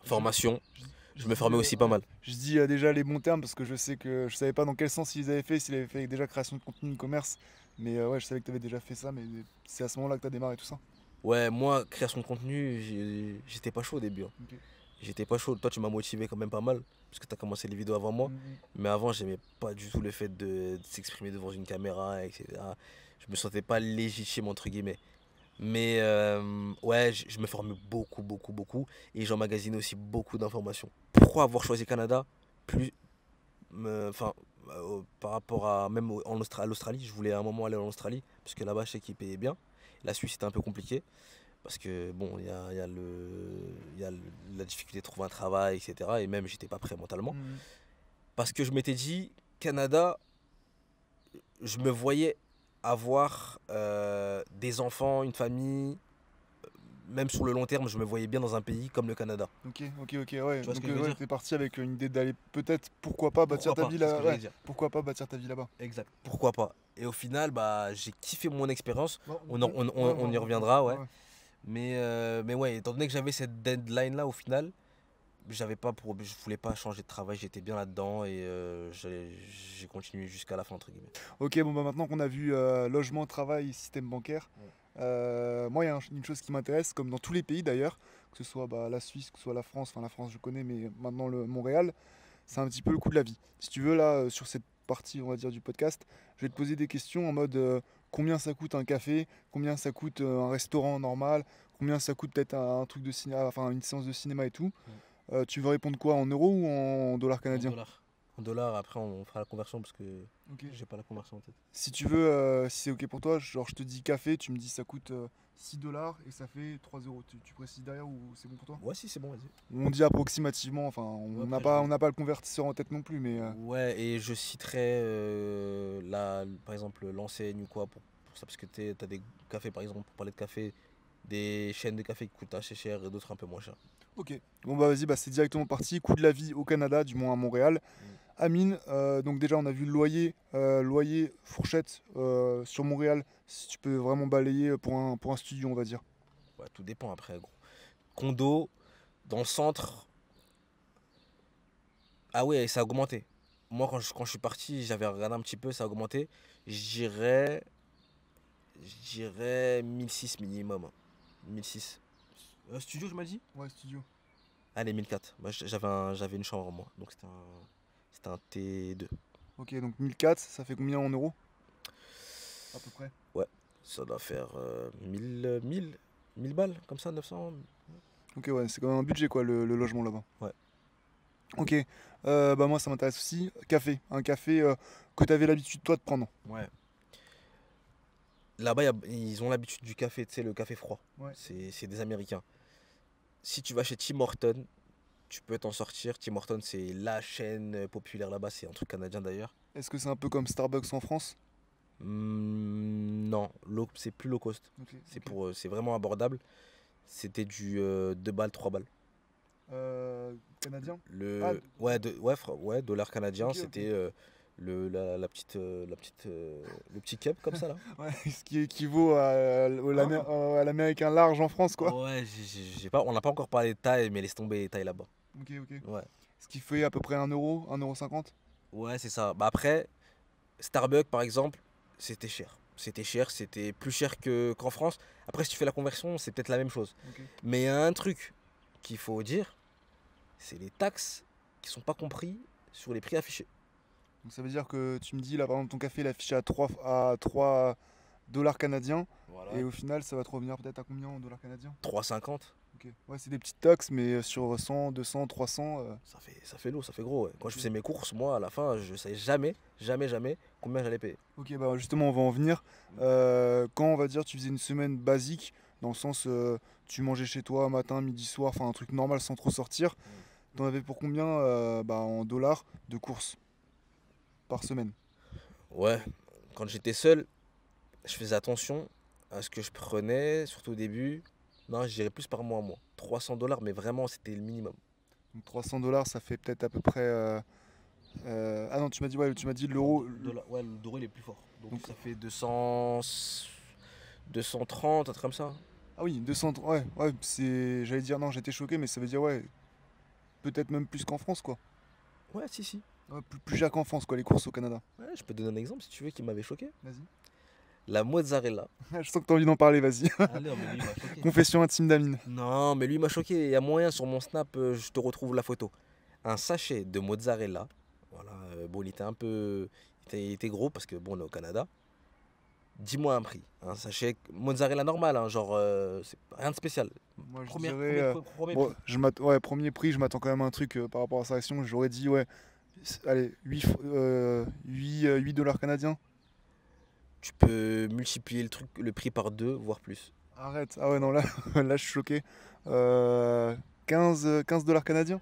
Je, formation. je Je me dis, formais aussi pas ouais, mal. je dis déjà les bons termes parce que je sais que je savais pas dans quel sens ils avaient fait, s'ils avaient fait déjà création de contenu e-commerce. Mais ouais, je savais que tu avais déjà fait ça, mais c'est à ce moment-là que tu as démarré tout ça. Ouais, moi, création de contenu, j'étais pas chaud au début, hein. Ok. J'étais pas chaud. Toi, tu m'as motivé quand même pas mal, parce que tu as commencé les vidéos avant moi. Mhm. Mais avant, j'aimais pas du tout le fait de s'exprimer devant une caméra, etc. Je me sentais pas légitime, entre guillemets. Mais ouais, je me formais beaucoup, beaucoup, beaucoup. Et j'emmagasinais aussi beaucoup d'informations. Pourquoi avoir choisi Canada plus, enfin, par rapport à même à l'Australie, je voulais à un moment aller en Australie, parce que là-bas, je sais qu'ils payaient bien. La Suisse, c'était un peu compliqué. Parce que bon, la difficulté de trouver un travail, etc. Et même, j'étais pas prêt mentalement. Mhm. Parce que je m'étais dit, Canada, je me voyais avoir des enfants, une famille. Même sur le long terme, je me voyais bien dans un pays comme le Canada. Ok, ouais. Tu vois ce Donc que je veux ouais, dire? t'es parti avec une idée d'aller peut-être, pourquoi pas bâtir Pourquoi ta pas? vie C'est ce là, que j'allais ouais, dire. pourquoi pas bâtir ta vie là-bas. Exact. Pourquoi pas? Et au final, bah, j'ai kiffé mon expérience. Bon, ouais, On y reviendra, ouais. ouais. Mais ouais, étant donné que j'avais cette deadline là au final, je voulais pas changer de travail, j'étais bien là-dedans et j'ai continué jusqu'à la fin entre guillemets. Ok, bon bah maintenant qu'on a vu logement, travail, système bancaire, Ouais. moi il y a une chose qui m'intéresse, comme dans tous les pays d'ailleurs, que ce soit bah, la Suisse, que ce soit la France, enfin la France je connais, mais maintenant le Montréal, c'est un petit peu le coût de la vie. Si tu veux là, sur cette partie on va dire du podcast, je vais te poser des questions en mode combien ça coûte un café, combien ça coûte un restaurant normal, combien ça coûte peut-être un truc de cinéma, enfin une séance de cinéma et tout. Mm. Tu veux répondre quoi, en euros ou en dollars En canadiens? dollars. En dollars, après on fera la conversion parce que Ok. j'ai pas la conversion en tête. Si tu veux, si c'est ok pour toi, genre je te dis café, tu me dis ça coûte 6 dollars et ça fait 3 euros. Tu précises derrière ou c'est bon pour toi? Ouais, si, c'est bon, vas-y. On dit approximativement, enfin Ouais, on n'a après, pas, on n'a pas le convertisseur en tête non plus, mais Ouais, et je citerai par exemple l'enseigne ou quoi pour ça parce que t'as des cafés par exemple pour parler de café, des chaînes de café qui coûtent assez cher et d'autres un peu moins cher. ok. Bon bah vas-y, bah, c'est directement parti. Coût de la vie au Canada, du moins à Montréal. Mm. Amine, donc déjà on a vu le loyer fourchette sur Montréal, si tu peux vraiment balayer pour un studio on va dire. Ouais, tout dépend après, gros. Condo, dans le centre, ah ouais, ça a augmenté. Moi, quand je suis parti, j'avais regardé un petit peu, ça a augmenté. Je dirais, je dirais 1006 minimum, hein. 1006. Studio, je m'as dit? Ouais, studio. Allez, 1004. Moi, j'avais une chambre, moi. Donc, c'était un T2. Ok, donc 1004, ça fait combien en euros? À peu près. Ouais, ça doit faire 1000 balles, comme ça, 900. Ok, ouais, c'est quand même un budget quoi le logement là-bas. Ouais. Ok, bah moi ça m'intéresse aussi. Café, un café que tu avais l'habitude toi de prendre. Ouais. Là-bas, ils ont l'habitude du café, tu sais, le café froid. Ouais. C'est des Américains. Si tu vas chez Tim Hortons, tu peux t'en sortir. Tim Hortons, c'est la chaîne populaire là-bas. C'est un truc canadien d'ailleurs. Est-ce que c'est un peu comme Starbucks en France? Non, c'est plus low cost. Ok, C'est vraiment abordable. C'était du 2 balles, 3 balles. Canadien? Ah, Ouais, dollar canadien, ok, ok. c'était le petit cup comme ça là. Ouais, ce qui équivaut à l'américain large en France quoi. Ouais, on n'a pas encore parlé de taille, mais laisse tomber les tailles là-bas. Ok. Ouais, Ce qui fait à peu près 1 euro, 1,50 €. ouais, c'est ça. Bah après, Starbucks par exemple, c'était cher. C'était plus cher qu'en France. Après, si tu fais la conversion, c'est peut-être la même chose. Ok. Mais il y a un truc qu'il faut dire, c'est les taxes qui sont pas compris sur les prix affichés. Donc ça veut dire que tu me dis là par exemple ton café il est affiché à 3 dollars canadiens et Voilà. au final ça va te revenir peut-être à combien en dollars canadiens? 3,50. Ok. Ouais, c'est des petites taxes, mais sur 100, 200, 300. Ça fait lourd, ça fait gros. Ouais. Quand je Ok. faisais mes courses, moi, à la fin, je savais jamais combien j'allais payer. Ok, bah justement, on va en venir. Quand on va dire tu faisais une semaine basique, dans le sens tu mangeais chez toi matin, midi, soir, enfin un truc normal sans trop sortir, t'en avais pour combien bah, en dollars de courses par semaine? Ouais, quand j'étais seul, je faisais attention à ce que je prenais, surtout au début. Non, je dirais plus par mois, moi. 300 dollars, mais vraiment, c'était le minimum. Donc 300 $, ça fait peut-être à peu près. Ah non, tu m'as dit, ouais, tu m'as dit l'euro. Ouais, l'euro il est plus fort. Donc Donc, ça fait 200, 230, un truc comme ça. ah oui, 200. Ouais, ouais, c'est. J'allais dire non, j'étais choqué, mais ça veut dire, ouais, peut-être même plus qu'en France, quoi. Ouais, si, si. Ouais, plus cher qu'en France, quoi, les courses au Canada. Ouais, je peux te donner un exemple si tu veux qui m'avait choqué. Vas-y. La mozzarella. Je sens que t'as envie d'en parler, vas-y. Ah non, mais lui il m'a choqué. Confession intime d'Amine. Non, mais lui il m'a choqué. Il y a moyen sur mon snap, je te retrouve la photo. Un sachet de mozzarella. Voilà, bon, il était un peu. Il était gros parce que bon, on est au Canada. Dis-moi un prix. Un sachet mozzarella normal, hein, genre, c'est rien de spécial. Moi, je Premier, dirais. premier Bon, prix. ouais, premier prix, je m'attends quand même à un truc par rapport à sa réaction. J'aurais dit, ouais, allez, 8 dollars canadiens. Tu peux multiplier le prix par deux, voire plus. Arrête. Ah ouais, non, là, là je suis choqué. Euh, 15 dollars canadiens?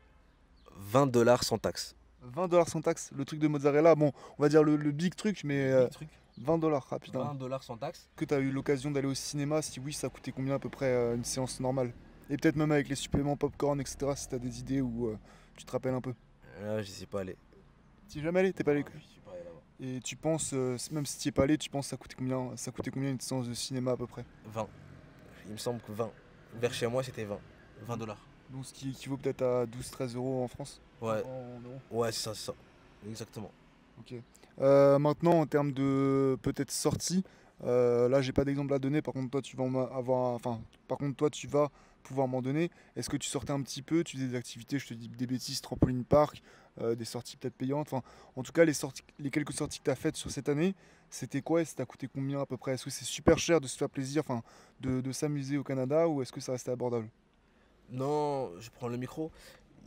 20 $ sans taxe. 20 $ sans taxe. Le truc de mozzarella, bon, on va dire le big truc, mais Big truc. 20 $. Ah putain. 20 $ sans taxe. Que tu as eu l'occasion d'aller au cinéma, si oui, ça coûtait combien à peu près une séance normale? Et peut-être même avec les suppléments popcorn, etc. Si tu as des idées ou tu te rappelles un peu. Là, je sais pas aller. Tu es jamais allé? T'es pas allé? Non, je suis pas allé là-bas. Et tu penses, même si tu es pas allé, tu penses ça coûtait combien une séance de cinéma à peu près? 20. Il me semble que 20. Vers chez moi, c'était 20. 20 $. Donc ce qui équivaut peut-être à 12-13 € en France? Ouais, En euros. ouais, c'est ça, c'est ça. Exactement. Ok. Maintenant, en termes de peut-être sortie, là, j'ai pas d'exemple à donner. Par contre, toi, tu vas avoir, enfin, par contre, toi, tu vas pouvoir m'en donner. Est-ce que tu sortais un petit peu, tu faisais des activités, je te dis des bêtises, trampoline park, des sorties peut-être payantes. Enfin, en tout cas, les quelques sorties que tu as faites sur cette année, c'était quoi et ça t'a coûté combien à peu près? Est-ce que c'est super cher de se faire plaisir, enfin, de s'amuser au Canada ou est-ce que ça restait abordable? Non, je prends le micro.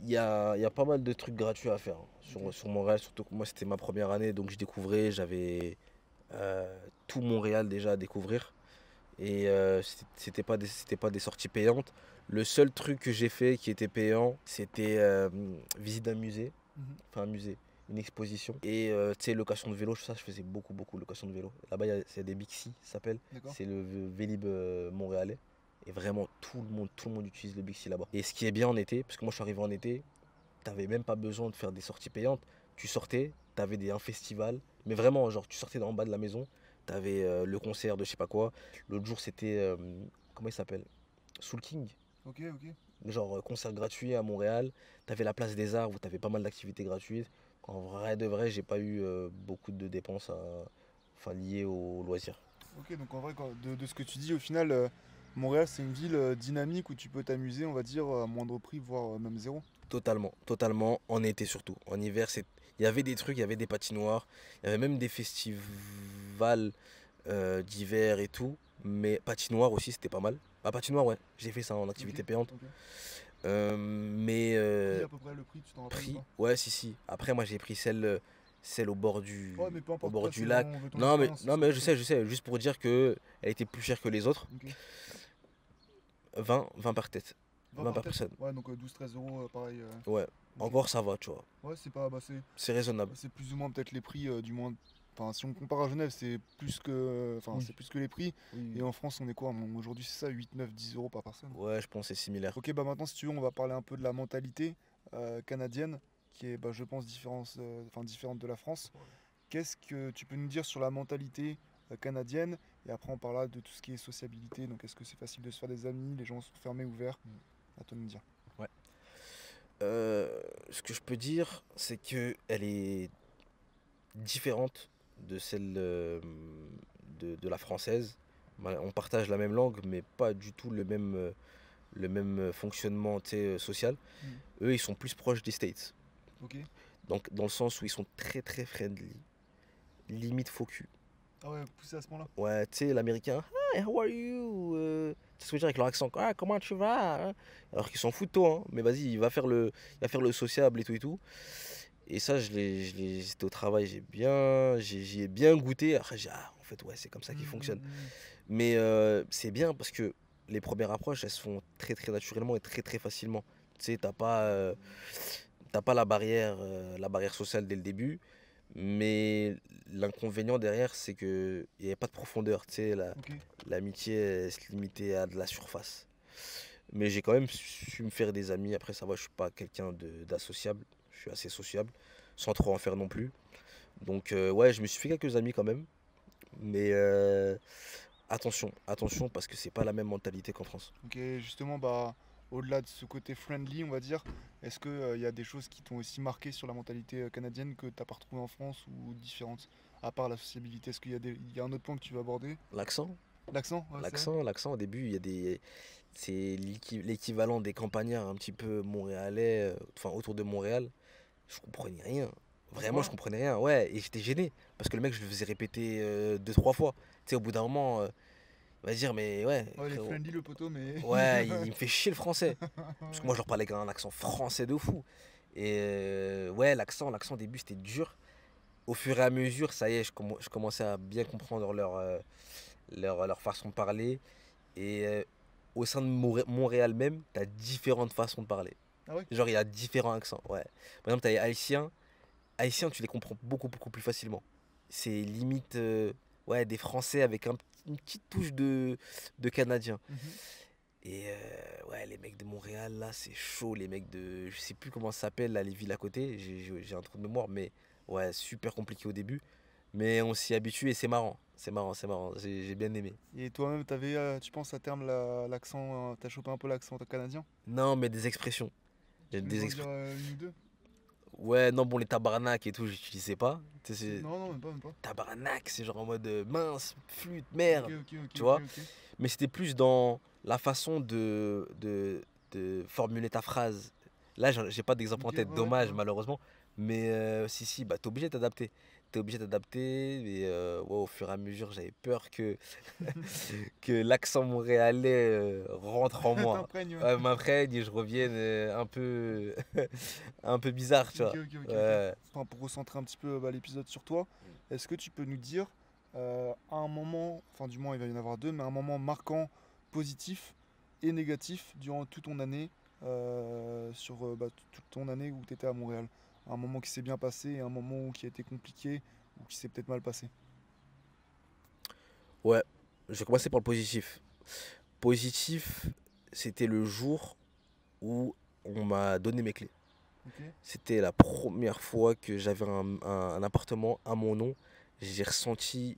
Il y a pas mal de trucs gratuits à faire, hein, Ok. sur Montréal. Surtout que moi, c'était ma première année, donc je découvrais. J'avais tout Montréal déjà à découvrir. Et c'était pas des sorties payantes. Le seul truc que j'ai fait qui était payant, c'était visite d'un musée. Mhm. Enfin, un musée, une exposition. Et tu sais, location de vélo, ça, je faisais beaucoup, beaucoup de location de vélo. Là-bas, c'est des Bixi, ça s'appelle. D'accord. C'est le Vélib montréalais. Et vraiment, tout le monde utilise le Bixi là-bas. Et ce qui est bien en été, parce que moi, je suis arrivé en été, t'avais même pas besoin de faire des sorties payantes. Tu sortais, t'avais un festival. Mais vraiment, genre, tu sortais d'en bas de la maison, t'avais le concert de je sais pas quoi. L'autre jour, c'était, comment il s'appelle? Soul King. Ok, ok. Genre concert gratuit à Montréal. T'avais la place des Arts où t'avais pas mal d'activités gratuites. En vrai de vrai, j'ai pas eu beaucoup de dépenses enfin, liées aux loisirs. Ok, donc en vrai, de ce que tu dis, au final, Montréal, c'est une ville dynamique où tu peux t'amuser, on va dire, à moindre prix, voire même zéro. Totalement, totalement. En été surtout. En hiver, il y avait des trucs, il y avait des patinoires, il y avait même des festivals d'hiver et tout. Mais patinoire aussi, c'était pas mal. Ah, patinoire, ouais, j'ai fait ça en Ok, activité payante. ok. Mais Prix à peu près, le prix, tu t'en rappelles ou prix, pas? ouais, si, si. Après, moi, j'ai pris celle Ouais, mais peu au importe, bord toi, du c'est lac. vraiment on veut ton Non, mais, expérience sur non, ce que mais t'as fait. je sais, juste pour dire que elle était plus chère que les autres. Ok. 20 par tête, 20 20 par par tête? personne. Ouais, donc 12-13 € pareil. Ouais, Ok. encore ça va, tu vois. Ouais, c'est pas. Bah, C'est raisonnable. c'est plus ou moins peut-être les prix, du moins. Enfin, si on compare à Genève, c'est plus que. Enfin, Oui. c'est plus que les prix. Oui, Et oui. en France, on est quoi? Aujourd'hui, c'est ça, 8, 9, 10 € par personne. Ouais, je pense que c'est similaire. Ok, bah maintenant, si tu veux, on va parler un peu de la mentalité canadienne, qui est, bah, je pense, différente de la France. Qu'est-ce que tu peux nous dire sur la mentalité canadienne? Et après, on parlera de tout ce qui est sociabilité. Donc, est-ce que c'est facile de se faire des amis? Les gens sont fermés, ouverts? À toi de me dire. Ouais. Ce que je peux dire, c'est que elle est différente de celle de la française. On partage la même langue, mais pas du tout le même fonctionnement, tu sais, social. Mm. Eux, ils sont plus proches des States. Ok. Donc, dans le sens où ils sont très très friendly, limite faux cul. Ah ouais, poussé à ce moment-là. Ouais, tu sais, l'américain, Hi, how are you? Tu sais ce que je veux dire avec leur accent, ah, comment tu vas? Hein. Alors qu'ils s'en foutent de toi, hein. Mais vas-y, il va faire le sociable et tout et tout. Et ça, c'était au travail, j'y ai bien goûté. Après, en fait, ouais, c'est comme ça qu'il fonctionne. Mais c'est bien parce que les premières approches, elles se font très très naturellement et très très facilement. Tu sais, t'as pas la barrière sociale dès le début, mais l'inconvénient derrière, c'est que il n'y a pas de profondeur. Tu sais, Ok. l'amitié elle se limitait à de la surface. Mais j'ai quand même su me faire des amis. Après, ça va, je suis pas quelqu'un d'associable. Je suis assez sociable, sans trop en faire non plus. Donc, ouais, je me suis fait quelques amis quand même. Mais attention, attention, parce que c'est pas la même mentalité qu'en France. Ok, justement, bah, au-delà de ce côté friendly, on va dire, est-ce qu'il y a des choses qui t'ont aussi marqué sur la mentalité canadienne que t'as pas retrouvé en France ou différentes? À part la sociabilité, est-ce qu'il y a il y a un autre point que tu veux aborder? L'accent, L'accent, ouais, c'est vrai. l'accent, au début, il y a des. C'est l'équivalent des campagnards un petit peu montréalais, enfin autour de Montréal. Je comprenais rien. À ce Vraiment, je point-là? comprenais rien. Ouais, et j'étais gêné. Parce que le mec, je le faisais répéter deux, trois fois. Tu sais, au bout d'un moment, il va se dire, mais ouais, Ouais, il est frérot. friendly le poteau, mais. Ouais, il me fait chier le français. Parce que Ouais. moi, je leur parlais avec un accent français de fou. Et ouais, l'accent au début, c'était dur. Au fur et à mesure, ça y est, je commençais à bien comprendre leur façon de parler. Et au sein de Montréal même, tu as différentes façons de parler. Ah ouais? Genre, il y a différents accents. Ouais. Par exemple, tu as les Haïtiens. Haïtiens, tu les comprends beaucoup, beaucoup plus facilement. C'est limite ouais, des Français avec une petite touche de Canadien. Mhm. Et ouais, les mecs de Montréal, là, c'est chaud. Les mecs de. Je sais plus comment ça s'appelle, là, les villes à côté. J'ai un trou de mémoire, mais ouais, super compliqué au début. Mais on s'y habitue et c'est marrant. C'est marrant, c'est marrant. J'ai bien aimé. Et toi-même, tu penses à terme l'accent, t'as chopé un peu l'accent canadien? Non, mais des expressions. Tu peux nous Des en dire expr- une ou deux? Ouais, non, bon, les tabarnak et tout, j'utilisais pas. Tu sais, Non, non, même pas, même pas. tabarnak, c'est genre en mode mince, flûte, Ok, merde. ok, ok, Tu ok, vois? ok. Mais c'était plus dans la façon de formuler ta phrase. Là, j'ai pas d'exemple Ok, en ouais, tête, ouais, dommage, ouais. malheureusement. Mais si, si, bah, t'es obligé de t'adapter. T'es obligé de t'adapter. Et ouais, au fur et à mesure, j'avais peur que l'accent montréalais rentre en moi. T'imprègnes, ouais. Ouais, m'imprègne et je revienne un peu, un peu bizarre, tu Ok, vois. ok, ok, ok. Ouais. Enfin, pour recentrer un petit peu bah, l'épisode sur toi, est-ce que tu peux nous dire à un moment, enfin du moins il va y en avoir deux, mais un moment marquant, positif et négatif durant toute ton année, sur bah, toute ton année où tu étais à Montréal? Un moment qui s'est bien passé et un moment qui a été compliqué ou qui s'est peut-être mal passé. Ouais, je vais commencer par le positif. Positif, c'était le jour où on m'a donné mes clés. Ok. C'était la première fois que j'avais un appartement à mon nom. J'ai ressenti.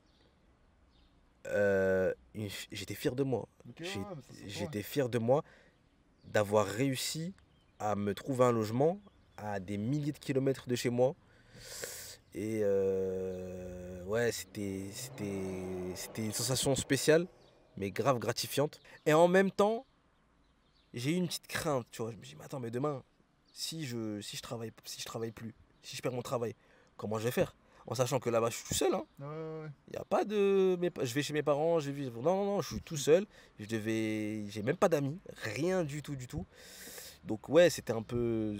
J'étais fier de moi. Ok, ouais, ouais, mais ça s'entend, ouais. J'étais fier de moi d'avoir réussi à me trouver un logement à des milliers de kilomètres de chez moi. Et ouais, c'était une sensation spéciale, mais grave gratifiante. Et en même temps, j'ai eu une petite crainte, tu vois. Je me dis, mais attends, mais demain, si je travaille plus, si je perds mon travail, comment je vais faire? En sachant que là-bas, je suis tout seul, hein. Ouais, ouais, ouais. Il y a pas de. Je vais chez mes parents, je vais vivre. Non, non, non, je suis tout seul. J'ai même pas d'amis, rien du tout, du tout. Donc, ouais, c'était un peu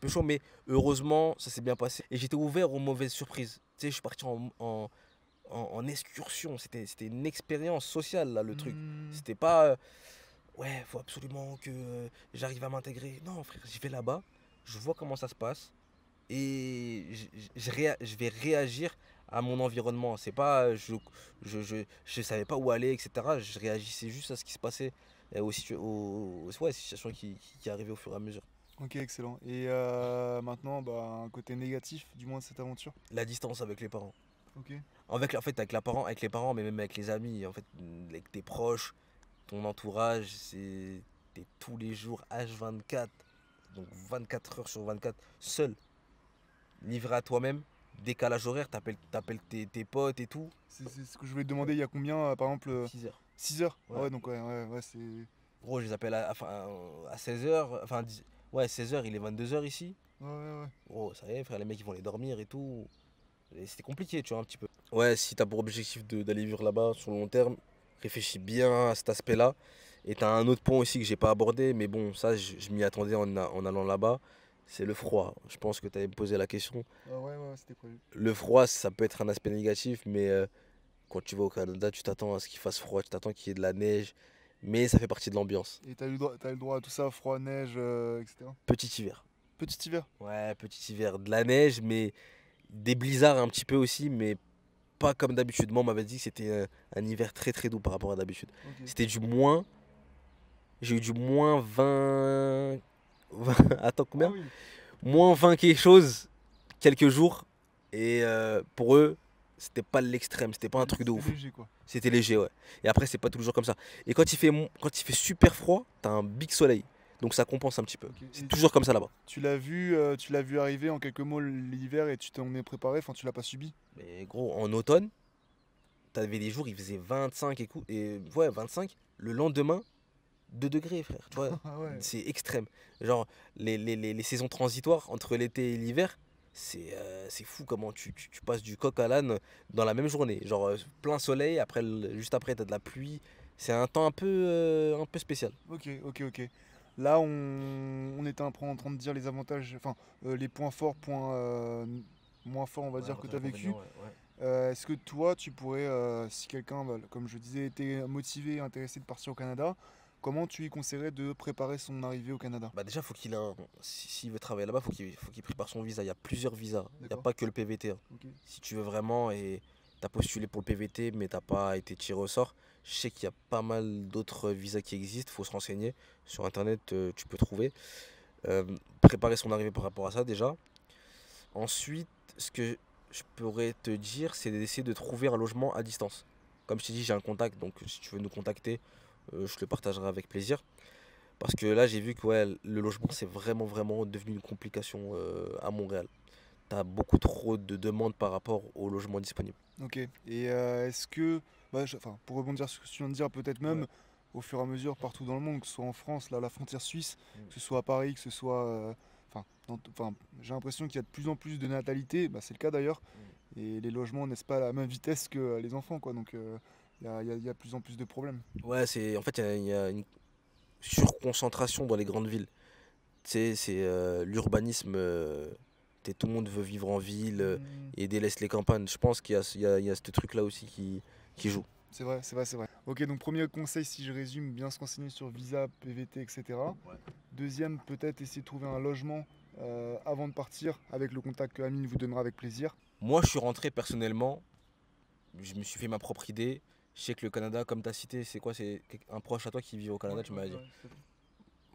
chaud, mais heureusement, ça s'est bien passé. Et j'étais ouvert aux mauvaises surprises. Tu sais, je suis parti en excursion. C'était une expérience sociale, là, le truc. Hmm. C'était pas. Ouais, faut absolument que j'arrive à m'intégrer. Non, frère, j'y vais là-bas, je vois comment ça se passe et je vais réagir à mon environnement. C'est pas, je savais pas où aller, etc. Je réagissais juste à ce qui se passait, ouais, situations qui arrivaient au fur et à mesure. Ok, excellent. Et maintenant, bah, un côté négatif, du moins de cette aventure. La distance avec les parents. Ok. En fait, avec les parents, mais même avec les amis, en fait, avec tes proches, ton entourage, t'es tous les jours H24, donc 24 heures sur 24, seul, livré à toi-même, décalage horaire, t'appelles tes potes et tout. C'est ce que je voulais te demander, il y a combien, par exemple, 6 heures. 6 heures? Ah Ouais. ouais, donc ouais, ouais, ouais, c'est. Gros, je les appelle à 16 heures, enfin, ouais, 16 heures, il est 22 heures ici. Ouais, ouais, ouais. Gros, ça y est, frère, les mecs, ils vont les dormir et tout. Et c'était compliqué, tu vois, un petit peu. Ouais, si t'as pour objectif d'aller vivre là-bas sur le long terme, réfléchis bien à cet aspect-là. Et t'as un autre point aussi que j'ai pas abordé, mais bon, ça, je m'y attendais en allant là-bas. C'est le froid. Je pense que tu avais me posé la question. Ah ouais, ouais, c'était prévu. Le froid, ça peut être un aspect négatif, mais quand tu vas au Canada, tu t'attends à ce qu'il fasse froid, tu t'attends qu'il y ait de la neige. Mais ça fait partie de l'ambiance. Et t'as eu le droit à tout ça, froid, neige, etc. Petit hiver. Petit hiver. Ouais, petit hiver. De la neige, mais des blizzards un petit peu aussi, mais pas comme d'habitude. Moi, on m'avait dit que c'était un hiver très très doux par rapport à d'habitude. Ok. C'était du moins J'ai eu du moins 20... Attends, Ah combien? oui, Moins 20 quelque chose, quelques jours. Et pour eux, c'était pas l'extrême, c'était pas un truc de c'était ouf. léger quoi. C'était léger, ouais. Et après, c'est pas tous les jours comme ça. Et quand il fait super froid, t'as un big soleil. Donc ça compense un petit peu. Ok. C'est Et toujours comme ça là-bas. tu l'as vu arriver en quelques mots l'hiver et tu t'en es préparé, enfin tu l'as pas subi. Mais gros, en automne, t'avais des jours, il faisait 25 et ouais, 25. Le lendemain, 2 degrés, frère. Tu vois, Ah ouais. c'est extrême. Genre, les saisons transitoires entre l'été et l'hiver, c'est fou comment tu passes du coq à l'âne dans la même journée. Genre, plein soleil, après, juste après, t'as de la pluie. C'est un temps un peu spécial. Ok, ok, ok. Là, on était un peu en train de dire les avantages, enfin les points forts, points moins forts, on va Ouais, dire, que tu avantage as vécu. inconvénient, ouais. Ouais. Est-ce que toi, tu pourrais, si quelqu'un, bah, comme je disais, était motivé, intéressé de partir au Canada, comment tu lui conseillerais de préparer son arrivée au Canada? Bah déjà, faut qu'il ait s'il veut travailler là-bas, faut qu'il prépare son visa. Il y a plusieurs visas. Il n'y a D'accord. pas que le PVT, hein. Ok. Si tu veux vraiment et t'as postulé pour le PVT, mais t'as pas été tiré au sort, je sais qu'il y a pas mal d'autres visas qui existent. Faut se renseigner. Sur Internet, tu peux trouver. Préparer son arrivée par rapport à ça déjà. Ensuite, ce que je pourrais te dire, c'est d'essayer de trouver un logement à distance. Comme je t'ai dit, j'ai un contact, donc si tu veux nous contacter, je te le partagerai avec plaisir. Parce que là, j'ai vu que ouais, le logement, c'est vraiment devenu une complication à Montréal. T'as beaucoup trop de demandes par rapport au logement disponible. Ok. Et est-ce que, bah, enfin, pour rebondir sur ce que tu viens de dire, peut-être Ouais. même au fur et à mesure partout dans le monde, que ce soit en France, là, à la frontière suisse, Mm. que ce soit à Paris, que ce soit, enfin, enfin, j'ai l'impression qu'il y a de plus en plus de natalité, bah, c'est le cas d'ailleurs, et les logements n'est-ce pas à la même vitesse que les enfants, quoi. Donc, il y a de plus en plus de problèmes. Ouais, en fait, il y a une surconcentration dans les grandes villes. Tu sais, c'est l'urbanisme. Tout le monde veut vivre en ville Hmm. et délaisse les campagnes. Je pense qu'il y a ce truc-là aussi qui joue. C'est vrai, c'est vrai, c'est vrai. Ok, donc premier conseil, si je résume, bien se renseigner sur visa, PVT, etc. Ouais. Deuxième, peut-être essayer de trouver un logement avant de partir, avec le contact que Amine vous donnera avec plaisir. Moi, je suis rentré personnellement. Je me suis fait ma propre idée. Je sais que le Canada, comme tu as cité, c'est quoi? C'est un proche à toi qui vit au Canada, tu m'as dit. Tout à fait.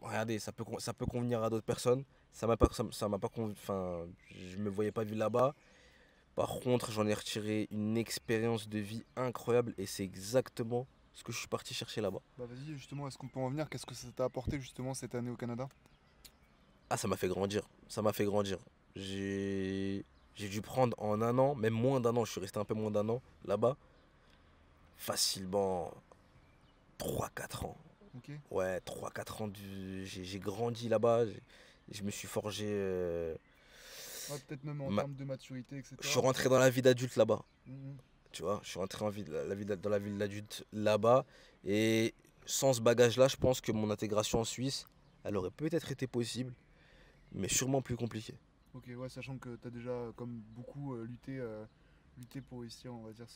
Regardez, ça peut convenir à d'autres personnes. Ça m'a pas enfin, je me voyais pas vivre là-bas. Par contre, j'en ai retiré une expérience de vie incroyable et c'est exactement ce que je suis parti chercher là-bas. Bah vas-y, justement, est-ce qu'on peut en venir? Qu'est-ce que ça t'a apporté justement cette année au Canada? Ah, ça m'a fait grandir. Ça m'a fait grandir. J'ai dû prendre en un an, même moins d'un an, je suis resté un peu moins d'un an là-bas, facilement 3 4 ans. Ok. Ouais, 3 4 ans, j'ai grandi là-bas. Je me suis forgé. Ouais, peut-être même en ma- termes de maturité, Je suis etc. rentré dans la vie d'adulte là-bas. Mhm. Tu vois, je suis rentré dans la vie d'adulte là-bas. Et sans ce bagage-là, je pense que mon intégration en Suisse, elle aurait peut-être été possible, mais sûrement plus compliquée. Ok, ouais, sachant que t'as déjà, comme beaucoup, lutté pour réussir, on va dire,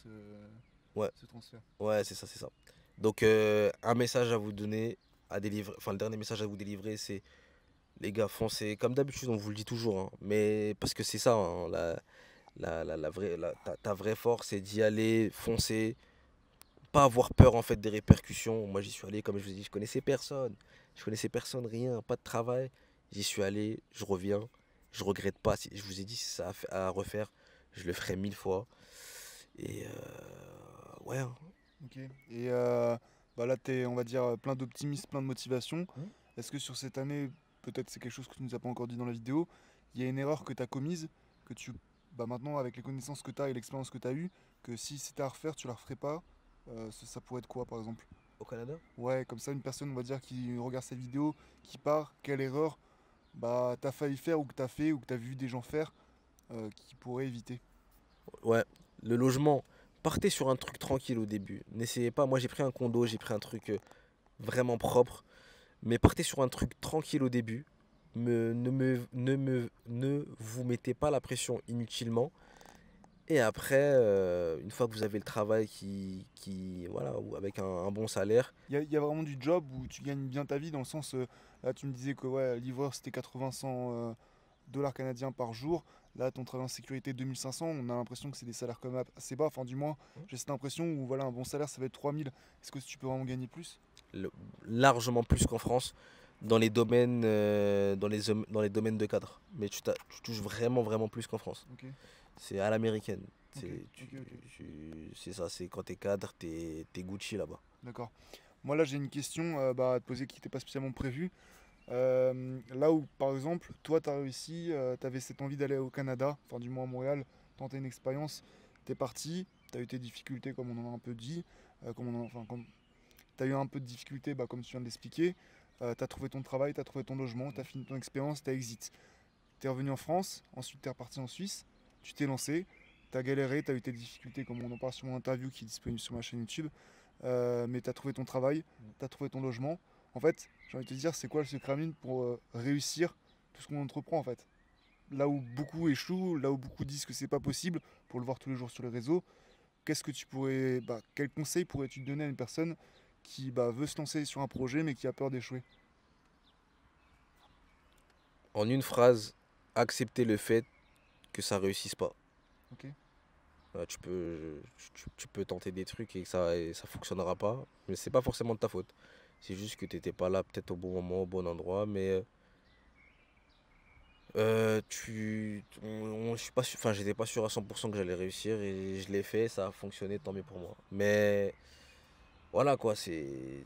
Ouais, ce transfert. ouais, c'est ça, c'est ça. Donc, un message à vous donner, à délivrer, enfin, le dernier message à vous délivrer, c'est les gars, foncez. Comme d'habitude, on vous le dit toujours, hein, mais parce que c'est ça, hein, ta vraie force, c'est d'y aller, foncer, pas avoir peur en fait des répercussions. Moi, j'y suis allé, comme je vous ai dit, je connaissais personne. Je connaissais personne, rien, pas de travail. J'y suis allé, je reviens, je regrette pas. Je vous ai dit, si ça à refaire, je le ferai 1000 fois. Et ouais, hein. Ok. Et bah là, t'es, on va dire, plein d'optimisme, plein de motivation. Hmm. Est-ce que sur cette année, peut-être c'est quelque chose que tu nous as pas encore dit dans la vidéo, il y a une erreur que tu as commise, que tu, bah maintenant, avec les connaissances que tu as et l'expérience que tu as eue, que si c'était à refaire, tu la referais pas, ça pourrait être quoi, par exemple? Au Canada? Ouais, comme ça, une personne, on va dire, qui regarde cette vidéo, qui part, quelle erreur, bah, t'as failli faire, ou que t'as fait, ou que t'as vu des gens faire, qui pourrait éviter. Ouais, le logement. Partez sur un truc tranquille au début. N'essayez pas. Moi, j'ai pris un condo, j'ai pris un truc vraiment propre. Mais partez sur un truc tranquille au début. Ne vous mettez pas la pression inutilement. Et après, une fois que vous avez le travail voilà, ou avec un bon salaire, Il y a vraiment du job où tu gagnes bien ta vie, dans le sens, là, tu me disais que ouais, livreur, c'était 80-100 dollars canadiens par jour. Là, ton travail en sécurité, 2500. On a l'impression que c'est des salaires quand même assez bas. Enfin, du moins, j'ai cette impression où voilà, un bon salaire, ça va être 3000. Est-ce que tu peux vraiment gagner plus? le- largement plus qu'en France dans les domaines, dans les domaines de cadre. Mais tu touches vraiment, vraiment plus qu'en France. Ok, C'est à l'américaine. ok, C'est ok, ok. c'est ça, c'est quand t'es cadre, t'es Gucci là-bas. D'accord. Moi là j'ai une question à te poser qui n'était pas spécialement prévue. Là où par exemple toi tu as réussi, tu avais cette envie d'aller au Canada, enfin du moins à Montréal, tenter une expérience, tu es parti, tu as eu tes difficultés comme on en a un peu dit, enfin comme tu as eu un peu de difficultés comme tu viens de l'expliquer, tu as trouvé ton travail, tu as trouvé ton logement, tu as fini ton expérience, tu as exit. Tu es revenu en France, ensuite tu es reparti en Suisse, tu t'es lancé, tu as galéré, tu as eu tes difficultés comme on en parle sur mon interview qui est disponible sur ma chaîne YouTube. Mais tu as trouvé ton travail, tu as trouvé ton logement. En fait, j'ai envie de te dire, c'est quoi le secret Amine pour réussir tout ce qu'on entreprend en fait. Là où beaucoup échouent, là où beaucoup disent que c'est pas possible, pour le voir tous les jours sur les réseaux, qu'est-ce que tu pourrais, quel conseil pourrais-tu donner à une personne qui veut se lancer sur un projet mais qui a peur d'échouer? En une phrase, accepter le fait que ça réussisse pas. Ok. Tu peux tenter des trucs et ça fonctionnera pas, mais c'est pas forcément de ta faute. C'est juste que t'étais pas là peut-être au bon moment, au bon endroit, mais je suis pas sûr, enfin j'étais pas sûr à 100% que j'allais réussir et je l'ai fait, ça a fonctionné, tant mieux pour moi. Mais voilà quoi, tu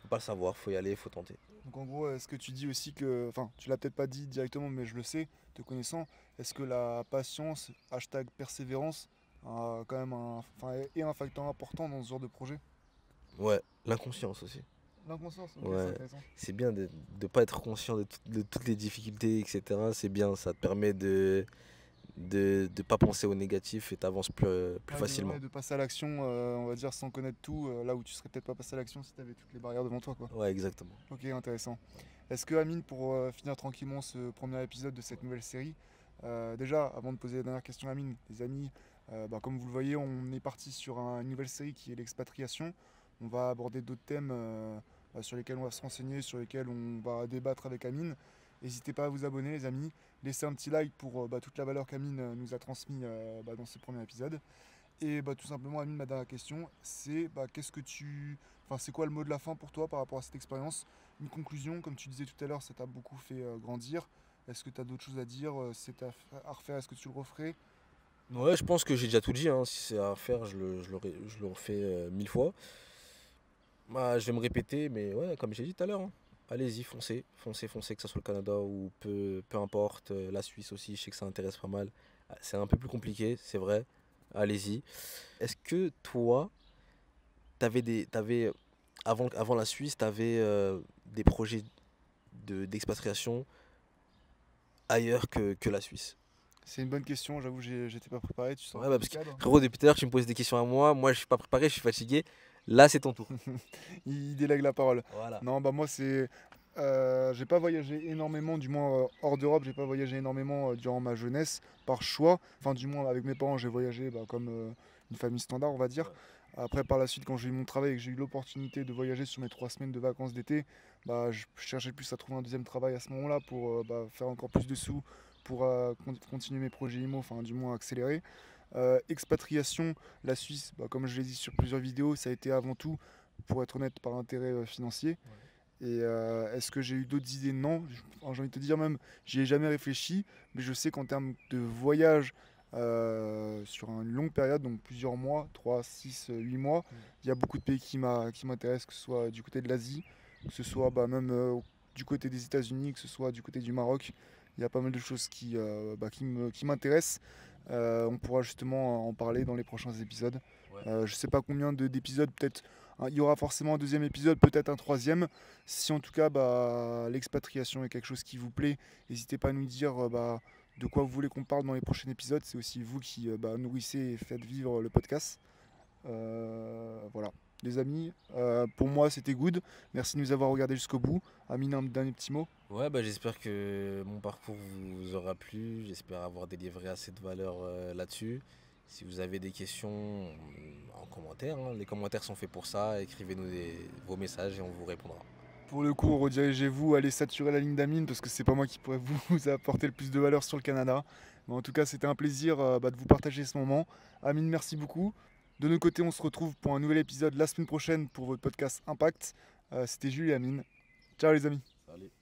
peux pas le savoir, faut y aller, faut tenter. Donc en gros, est-ce que tu dis aussi que, enfin, tu l'as peut-être pas dit directement, mais je le sais, te connaissant, est-ce que la patience, hashtag persévérance, a quand même est un facteur important dans ce genre de projet? Ouais, l'inconscience aussi. L'inconscience, ok, c'est Ouais, intéressant. c'est bien de ne pas être conscient de toutes les difficultés, etc. C'est bien, ça te permet de pas penser au négatif et t'avances plus Ouais, facilement. de passer à l'action, on va dire sans connaître tout, là où tu serais peut-être pas passé à l'action si tu avais toutes les barrières devant toi, quoi. Ouais, exactement. Ok, intéressant. Est-ce que Amine, pour finir tranquillement ce premier épisode de cette nouvelle série, déjà, avant de poser la dernière question, Amine, les amis, comme vous le voyez, on est parti sur une nouvelle série qui est l'expatriation. On va aborder d'autres thèmes sur lesquels on va se renseigner, sur lesquels on va débattre avec Amine. N'hésitez pas à vous abonner, les amis. Laissez un petit like pour toute la valeur qu'Amine nous a transmis dans ce premier épisode. Et tout simplement, Amine, ma dernière question, c'est qu'est-ce que tu. Enfin, c'est quoi le mot de la fin pour toi par rapport à cette expérience? Une conclusion, comme tu disais tout à l'heure, ça t'a beaucoup fait grandir. Est-ce que tu as d'autres choses à dire? Si c'est à refaire, est-ce que tu le referais? Ouais, je pense que j'ai déjà tout dit, hein. Si c'est à faire, je le refais 1000 fois. Bah, je vais me répéter, mais ouais, comme j'ai dit tout à l'heure, hein. Allez-y, foncez, foncez, foncez, que ce soit le Canada ou peu importe, la Suisse aussi, je sais que ça intéresse pas mal. Ah, c'est un peu plus compliqué, c'est vrai. Allez-y. Est-ce que toi, avant la Suisse, t'avais des projets d'expatriation ailleurs que la Suisse? C'est une bonne question, j'avoue, j'étais pas préparé, tu sors un Ouais, peu bah du parce que cadre. frérot, depuis tout à l'heure, tu me poses des questions à moi. Moi, je suis pas préparé, je suis fatigué. Là, c'est ton tour. Il délègue la parole. Voilà. Non, moi c'est. J'ai pas voyagé énormément, du moins hors d'Europe, j'ai pas voyagé énormément durant ma jeunesse, par choix. Enfin, du moins avec mes parents, j'ai voyagé comme une famille standard, on va dire. Ouais. Après, par la suite, quand j'ai eu mon travail et que j'ai eu l'opportunité de voyager sur mes 3 semaines de vacances d'été, je cherchais plus à trouver un deuxième travail à ce moment-là pour faire encore plus de sous, pour continuer mes projets IMO, enfin, du moins accélérer. Expatriation, la Suisse, comme je l'ai dit sur plusieurs vidéos, ça a été avant tout, pour être honnête, par intérêt financier. Et est-ce que j'ai eu d'autres idées? Non. J'ai envie de te dire même, j'y ai jamais réfléchi, mais je sais qu'en termes de voyage sur une longue période, donc plusieurs mois, 3, 6, 8 mois, il y a beaucoup de pays qui m'intéressent, que ce soit du côté de l'Asie, que ce soit même du côté des États-Unis, que ce soit du côté du Maroc. Il y a pas mal de choses qui m'intéressent. On pourra justement en parler dans les prochains épisodes. Ouais. Je sais pas combien d'épisodes, peut-être il y aura forcément un deuxième épisode, peut-être un troisième. Si en tout cas l'expatriation est quelque chose qui vous plaît, n'hésitez pas à nous dire de quoi vous voulez qu'on parle dans les prochains épisodes. C'est aussi vous qui nourrissez et faites vivre le podcast. Voilà. Les amis, pour moi c'était good. Merci de nous avoir regardé jusqu'au bout. Amine, un dernier petit mot. Ouais, bah, j'espère que mon parcours vous aura plu. J'espère avoir délivré assez de valeur là-dessus. Si vous avez des questions en commentaire, hein, les commentaires sont faits pour ça. Écrivez-nous vos messages et on vous répondra. Pour le coup, redirigez-vous, allez saturer la ligne d'Amine parce que c'est pas moi qui pourrais vous apporter le plus de valeur sur le Canada. Mais en tout cas, c'était un plaisir de vous partager ce moment. Amine, merci beaucoup. De notre côté, on se retrouve pour un nouvel épisode la semaine prochaine pour votre podcast Impact. C'était Jules et Amine. Ciao les amis. Allez.